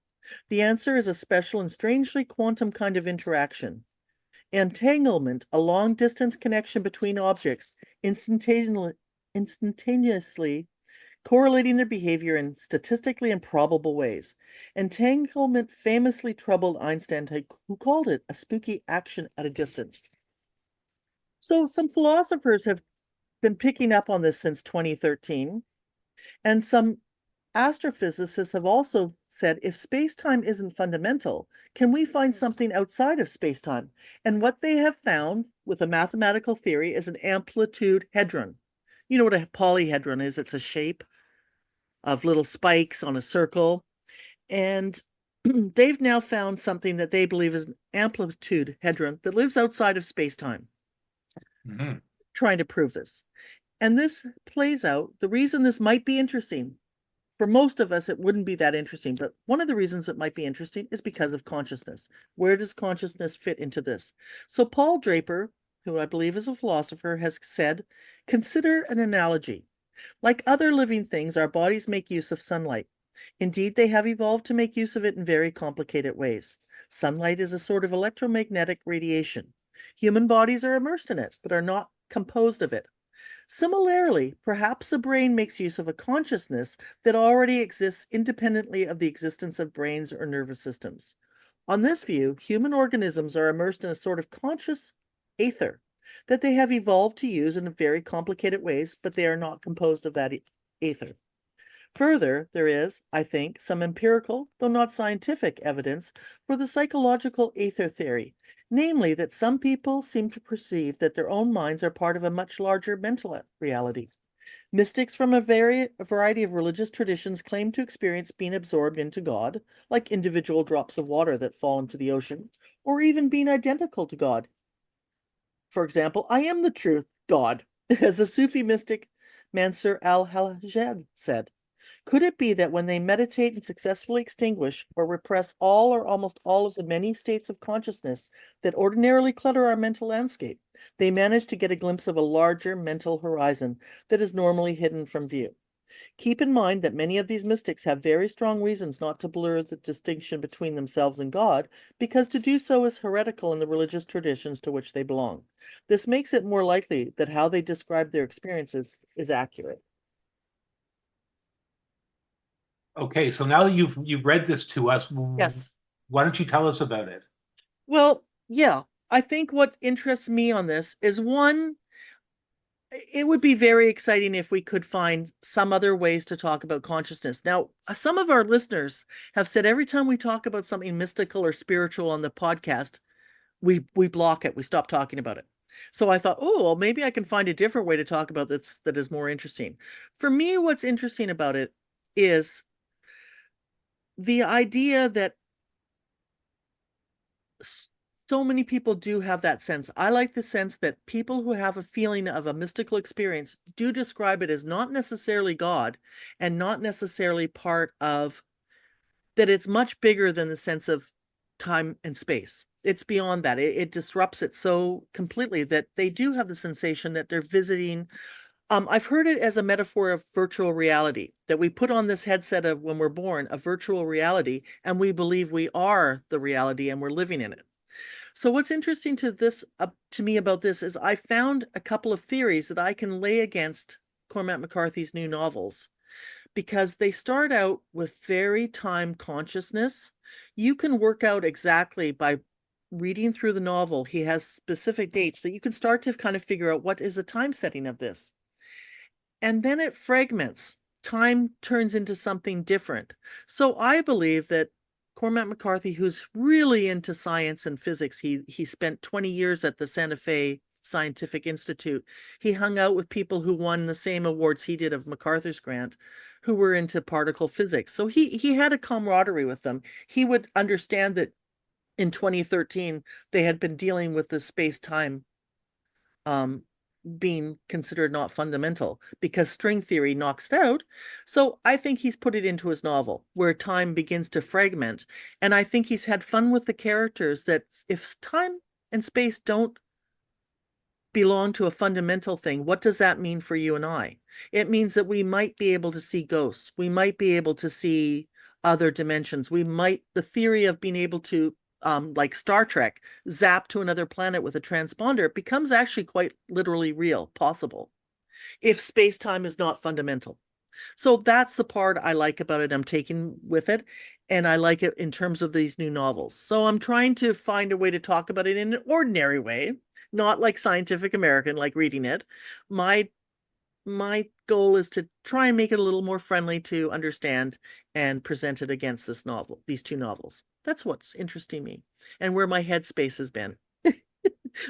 The answer is a special and strangely quantum kind of interaction. Entanglement, a long-distance connection between objects, instantaneously correlating their behavior in statistically improbable ways. Entanglement famously troubled Einstein, who called it a spooky action at a distance. So some philosophers have been picking up on this since 2013, and some astrophysicists have also said, if space-time isn't fundamental, can we find something outside of space-time? And what they have found with a mathematical theory is an amplitude hedron. You know what a polyhedron is? It's a shape of little spikes on a circle. And they've now found something that they believe is an amplitude hedron that lives outside of space-time, trying to prove this. And this plays out, the reason this might be interesting, for most of us, it wouldn't be that interesting, but one of the reasons it might be interesting is because of consciousness. Where does consciousness fit into this? So Paul Draper, who I believe is a philosopher, has said, consider an analogy. Like other living things, our bodies make use of sunlight. Indeed, they have evolved to make use of it in very complicated ways. Sunlight is a sort of electromagnetic radiation. Human bodies are immersed in it, but are not composed of it. Similarly, perhaps the brain makes use of a consciousness that already exists independently of the existence of brains or nervous systems. On this view, human organisms are immersed in a sort of conscious aether that they have evolved to use in very complicated ways, but they are not composed of that aether. Further, there is, I think, some empirical, though not scientific, evidence for the psychological aether theory, namely that some people seem to perceive that their own minds are part of a much larger mental reality. Mystics from a variety of religious traditions claim to experience being absorbed into God, like individual drops of water that fall into the ocean, or even being identical to God. For example, I am the truth, God, as the Sufi mystic Mansur al-Hallaj said. Could it be that when they meditate and successfully extinguish or repress all or almost all of the many states of consciousness that ordinarily clutter our mental landscape, they manage to get a glimpse of a larger mental horizon that is normally hidden from view? Keep in mind that many of these mystics have very strong reasons not to blur the distinction between themselves and God, because to do so is heretical in the religious traditions to which they belong. This makes it more likely that how they describe their experiences is accurate. Okay, so now that you've read this to us, Yes. why don't you tell us about it? Well, yeah, I think what interests me on this is one, it would be very exciting if we could find some other ways to talk about consciousness. Now, some of our listeners have said every time we talk about something mystical or spiritual on the podcast, we block it, we stop talking about it. So I thought, oh, well, maybe I can find a different way to talk about this that is more interesting. For me, what's interesting about it is the idea that so many people do have that sense. I like the sense that people who have a feeling of a mystical experience do describe it as not necessarily God and not necessarily part of that. It's much bigger than the sense of time and space. It's beyond that. It disrupts it so completely that they do have the sensation that they're visiting. I've heard it as a metaphor of virtual reality, that we put on this headset of when we're born, a virtual reality, and we believe we are the reality and we're living in it. So what's interesting to me about this is I found a couple of theories that I can lay against Cormac McCarthy's new novels, because they start out with very time consciousness. You can work out exactly by reading through the novel. He has specific dates that you can start to kind of figure out what is the time setting of this. And then it fragments. Time turns into something different. So I believe that Cormac McCarthy, who's really into science and physics, he spent 20 years at the Santa Fe Scientific Institute. He hung out with people who won the same awards he did of MacArthur's grant, who were into particle physics. So he had a camaraderie with them. He would understand that in 2013 they had been dealing with the space-time being considered not fundamental because string theory knocks it out. So I think he's put it into his novel where time begins to fragment. And I think he's had fun with the characters that if time and space don't belong to a fundamental thing, what does that mean for you and I? It means that we might be able to see ghosts. We might be able to see other dimensions. The theory of being able to, like Star Trek, zap to another planet with a transponder becomes actually quite literally real, possible, if space time is not fundamental. So that's the part I like about it. I'm taking with it. And I like it in terms of these new novels. So I'm trying to find a way to talk about it in an ordinary way, not like Scientific American, like reading it. My my goal is to try and make it a little more friendly to understand and present it against these two novels. That's what's interesting me and where my headspace has been.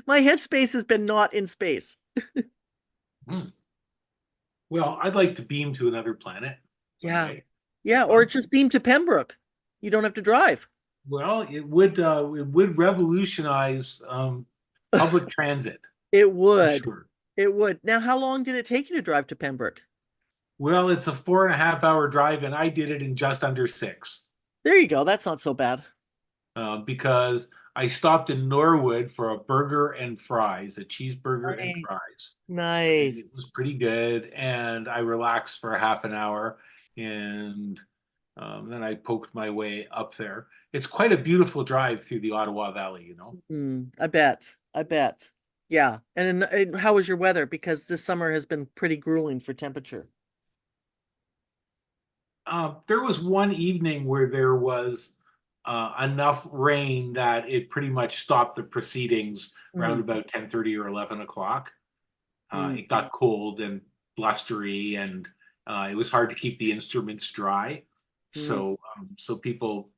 My headspace has been not in space. Hmm. Well, I'd like to beam to another planet one Yeah. day. Yeah, or Fun. just beam to Pembroke. You don't have to drive. Well, it would revolutionize public transit It for would. sure. It would. Now, how long did it take you to drive to Pembroke? Well, it's a 4.5 hour drive, and I did it in just under 6, There you go. That's not so bad. because I stopped in Norwood for a burger and fries, a cheeseburger and Nice. fries, and it Nice. was pretty good. And I relaxed for a half an hour, and then I poked my way up there. It's quite a beautiful drive through the Ottawa Valley, you know. I bet. I bet. Yeah. And how was your weather? Because this summer has been pretty grueling for temperature. There was one evening where there was enough rain that it pretty much stopped the proceedings around Mm, about 10:30 or 11 o'clock. mm, It got cold and blustery, and it was hard to keep the instruments dry. mm. So people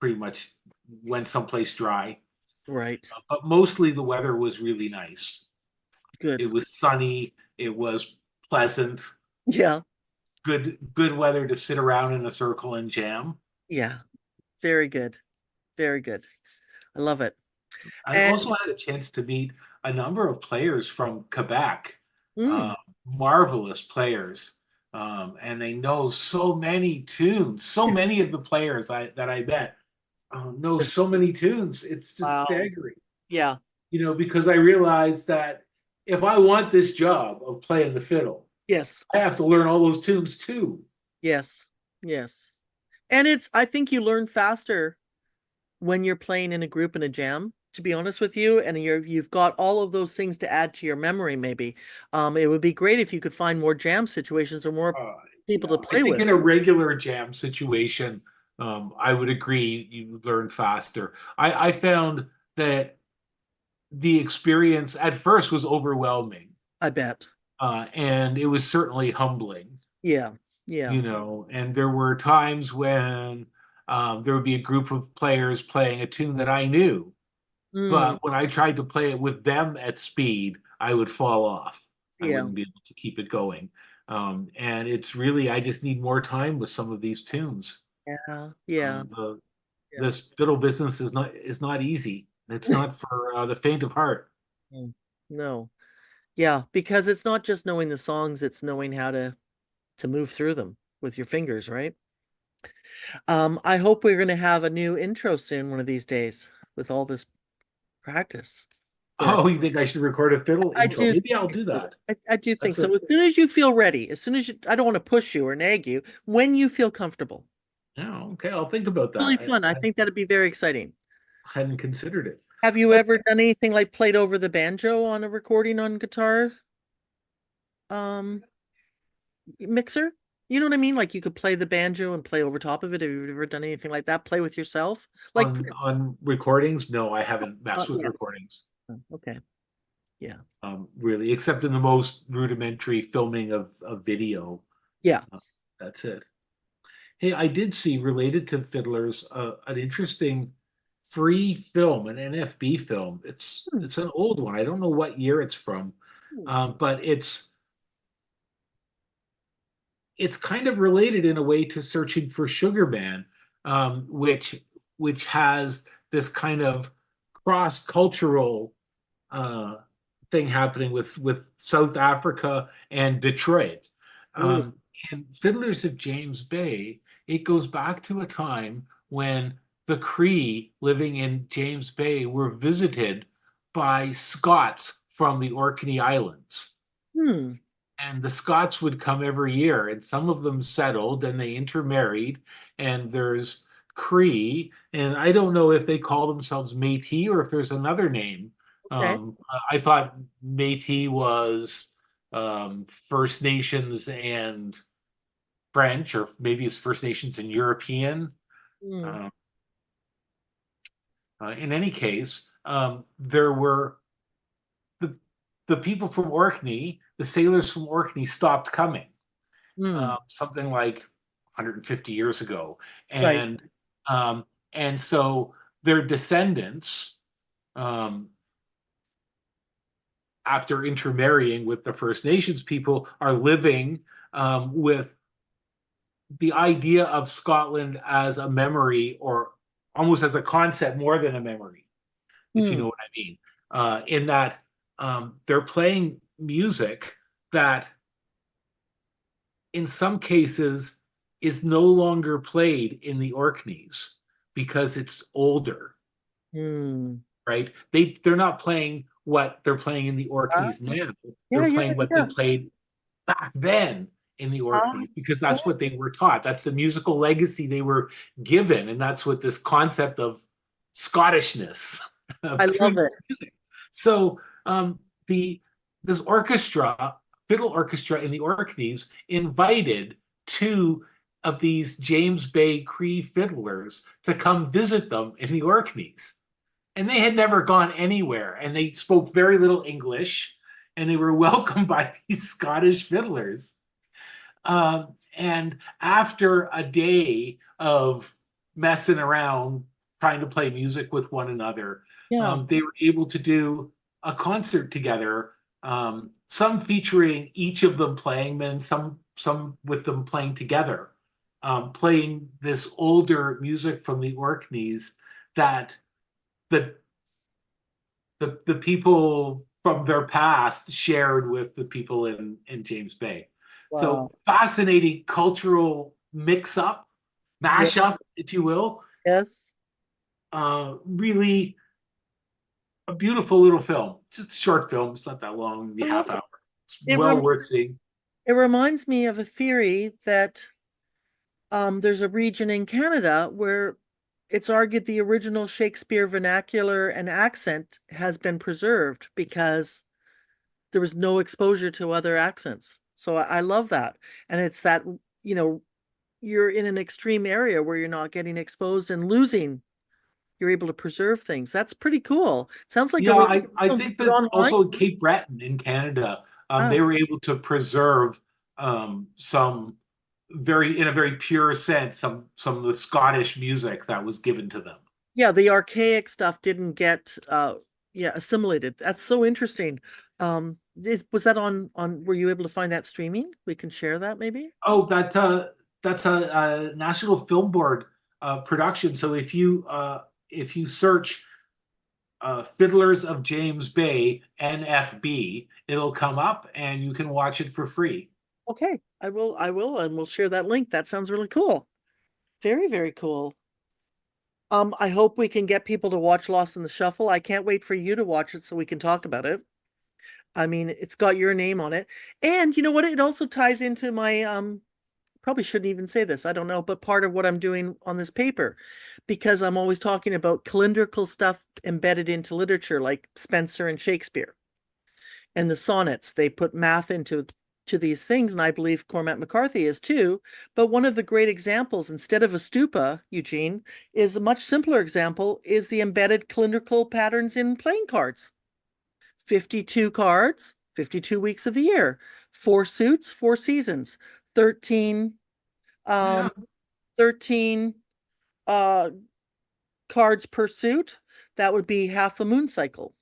pretty much went someplace dry. Right. But mostly the weather was really nice. It Good. was sunny. It was pleasant. Yeah. Good weather to sit around in a circle and jam. Yeah. Very good. Very good. I love it. I And also had a chance to meet a number of players from Quebec, mm, uh, marvelous players, and they know so many tunes. So many of the players that I met know so many tunes. It's just wow. staggering, Yeah. because I realized that if I want this job of playing the fiddle, Yes. I have to learn all those tunes too. Yes. Yes. And I think you learn faster when you're playing in a group in a jam, to be honest with you, and you've got all of those things to add to your memory, maybe. It would be great if you could find more jam situations or more Uh, people yeah, to I play think with. in a regular jam situation, I would agree you learn faster. I found that the experience at first was overwhelming, I bet. and it was certainly humbling, Yeah. Yeah. and there were times when there would be a group of players playing a tune that I knew, Mm, but when I tried to play it with them at speed, I would fall off. I yeah. wouldn't be able to keep it going. And it's really, I just need more time with some of these tunes. Yeah. Yeah. The Yeah. This fiddle business is not easy. It's not for the faint of heart. Mm. No. Yeah, because it's not just knowing the songs, it's knowing how to move through them with your fingers, right? I hope we're going to have a new intro soon one of these days with all this practice for Oh, you think I should record a fiddle I intro? do Maybe I'll think do so. that. I do think That's a so. As soon as you feel ready, as soon as I don't want to push you or nag you, when you feel comfortable. Yeah, okay. I'll think about Really that. fun. I think that'd be very exciting. I hadn't considered it. Have you But ever done anything like played over the banjo on a recording on guitar um mixer? You know what I mean? Like you could play the banjo and play over top of it. Have you ever done anything like that? Play with yourself? Like Prince? on recordings, no, I haven't messed with Yeah. recordings. Oh, okay. Yeah. Really, except in the most rudimentary filming of video. Yeah. Uh, that's it. Hey, I did see, related to fiddlers, an interesting free film, an NFB film. It's Hmm. it's an old one. I don't know what year it's from, Hmm. but it's kind of related in a way to Searching for Sugar Man, which has this kind of cross cultural thing happening with South Africa and Detroit. Ooh. Um, in Fiddlers of James Bay, it goes back to a time when the Cree living in James Bay were visited by Scots from the Orkney Islands. Hmm. And the Scots would come every year, and some of them settled and they intermarried. And there's Cree, and I don't know if they call themselves Métis or if there's another name. Okay. I thought Métis was First Nations and French, or maybe it's First Nations and European. Hmm. Uh, in any case, there were the the people from Orkney, the sailors from Orkney stopped coming Hmm. something like 150 years ago, Right. um, and so their descendants, um, after intermarrying with the First Nations people, are living with the idea of Scotland as a memory, or almost as a concept more than a memory, if you Hmm. know what I mean. In that they're playing music that in some cases is no longer played in the Orkneys because it's older, Hmm. right? They're not playing what they're playing in the Ah, Orkneys now. They're yeah, yeah, playing what they yeah. played back then in the Ah, Orkneys because yeah. that's what they were taught. That's the musical legacy they were given, and that's what this concept of Scottishness I through love it. music. So the this orchestra, fiddle orchestra in the Orkneys, invited two of these James Bay Cree fiddlers to come visit them in the Orkneys. And they had never gone anywhere, and they spoke very little English, and they were welcomed by these Scottish fiddlers. And after a day of messing around, trying to play music with one another, Yeah. they were able to do a concert together. Some featuring each of them playing, and some with them playing together, playing this older music from the Orkneys that the the people from their past shared with the people in James Bay. So Wow. fascinating cultural mix up, Yeah. mash up, if you will. Yes. Really a beautiful little film. Just a short film. It's not that long, maybe I love half it. hour. It's It well rem worth seeing. it reminds me of a theory that there's a region in Canada where it's argued the original Shakespeare vernacular and accent has been preserved because there was no exposure to other accents. So I love that. And it's that, you know, you're in an extreme area where you're not getting exposed and losing. You're able to preserve things. That's pretty cool. Sounds like a Yeah, really I cool think put that online. also Cape Breton in Canada, Ah, they were able to preserve some very, in a very pure sense, some of the Scottish music that was given to them. yeah, the archaic stuff didn't get yeah, assimilated. That's so interesting. Was that on were you able to find that streaming? We can share that maybe? Oh, that's a National Film Board production. So if you search Fiddlers of James Bay NFB, it'll come up and you can watch it for free. Okay, I will, and we'll share that link. That sounds really cool. Very, very cool. I hope we can get people to watch Lost in the Shuffle. I can't wait for you to watch it so we can talk about it. I mean, it's got your name on it. And you know what? It also ties into my probably shouldn't even say this, I don't know, but part of what I'm doing on this paper, because I'm always talking about calendrical stuff embedded into literature like Spenser and Shakespeare. And the sonnets, they put math into to these things, and I believe Cormac McCarthy is too. But one of the great examples, instead of a stupa, Eugene, is a much simpler example, is the embedded calendrical patterns in playing cards. 52 cards, 52 weeks of the year, four suits, four seasons, 13 Yeah. um 13 uh cards per suit. That would be half the moon cycle,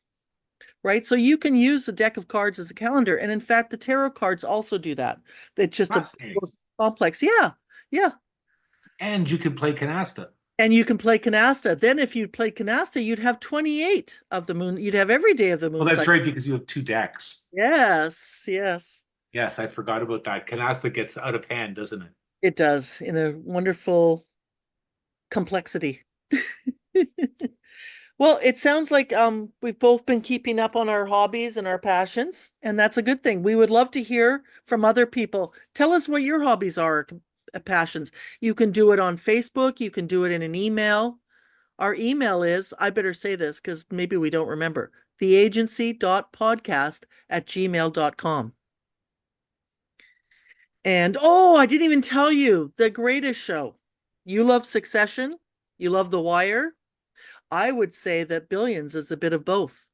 right? So you can use the deck of cards as a calendar. And in fact, the tarot cards also do that. It's just a Fascinating. complex. Yeah. Yeah. And you can play canasta. And you can play canasta. Then if you played canasta, you'd have 28 of the moon. You'd have every day of the Well, moon that's cycle. right, because you have two decks. Yes, yes. Yes, I forgot about that. Canasta gets out of hand, doesn't it? It does in a wonderful complexity. Well, it sounds like we've both been keeping up on our hobbies and our passions, and that's a good thing. We would love to hear from other people. Tell us what your hobbies are, passions. You can do it on Facebook, you can do it in an email. Our email is, I better say this because maybe we don't remember, theagency.podcast@gmail.com. And oh, I didn't even tell you the greatest show. You love Succession, you love The Wire. I would say that Billions is a bit of both.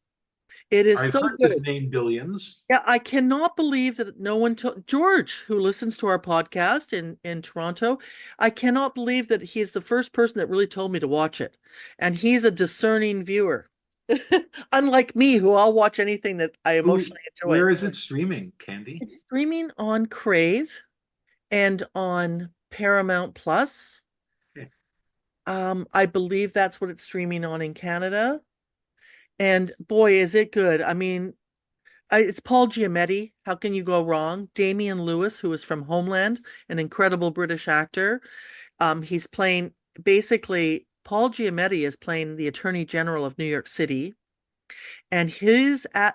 It is I've so heard this good. name Billions. Yeah, I cannot believe that no one told George, who listens to our podcast in Toronto. I cannot believe that he's the first person that really told me to watch it. And he's a discerning viewer. Unlike me, who I'll watch anything that I Who, emotionally enjoy. where is it streaming, Candy? It's streaming on Crave and on Paramount Plus. Okay. I believe that's what it's streaming on in Canada. And boy, is it good. I mean, it's Paul Giamatti. How can you go wrong? Damian Lewis, who is from Homeland, an incredible British actor. He's playing basically Paul Giamatti is playing the Attorney General of New York City, and he is at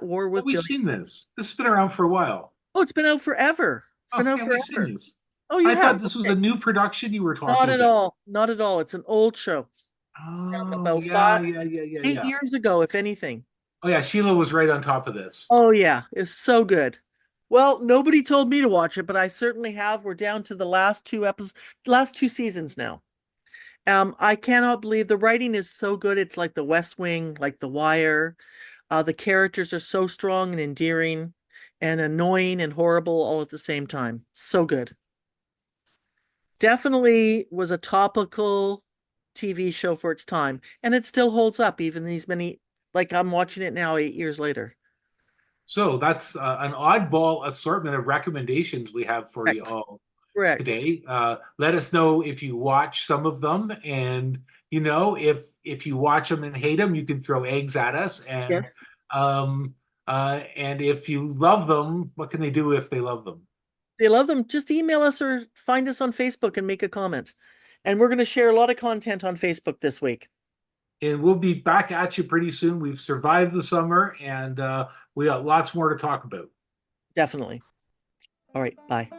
war Oh, with we've Bill. seen this. This has been around for a while. Oh, it's been out forever. It's been Oh, out yeah, we've seen forever. this. Oh, you I have? thought this was a Okay. new production you were Not talking at about. all. Not at all. It's an old show from Oh, about yeah, five, yeah, yeah, yeah, eight yeah. years ago, if anything. Oh, yeah, Sheila was right on top of this. Oh yeah, it's so good. Well, nobody told me to watch it, but I certainly have. We're down to the last two episodes, last two seasons now. I cannot believe the writing is so good. It's like The West Wing, like The Wire. The characters are so strong and endearing and annoying and horrible all at the same time. So good. Definitely was a topical TV show for its time, and it still holds up even these many, like I'm watching it now 8 years later. So that's an oddball assortment of recommendations we have for you Correct. all Correct. today. Let us know if you watch some of them, and if you watch them and hate them, you can throw eggs at us. Yes. And if you love them, what can they do if they love them? They love them. Just email us or find us on Facebook and make a comment. And we're going to share a lot of content on Facebook this week. And we'll be back at you pretty soon. We've survived the summer, and we got lots more to talk about. Definitely. All right. Bye.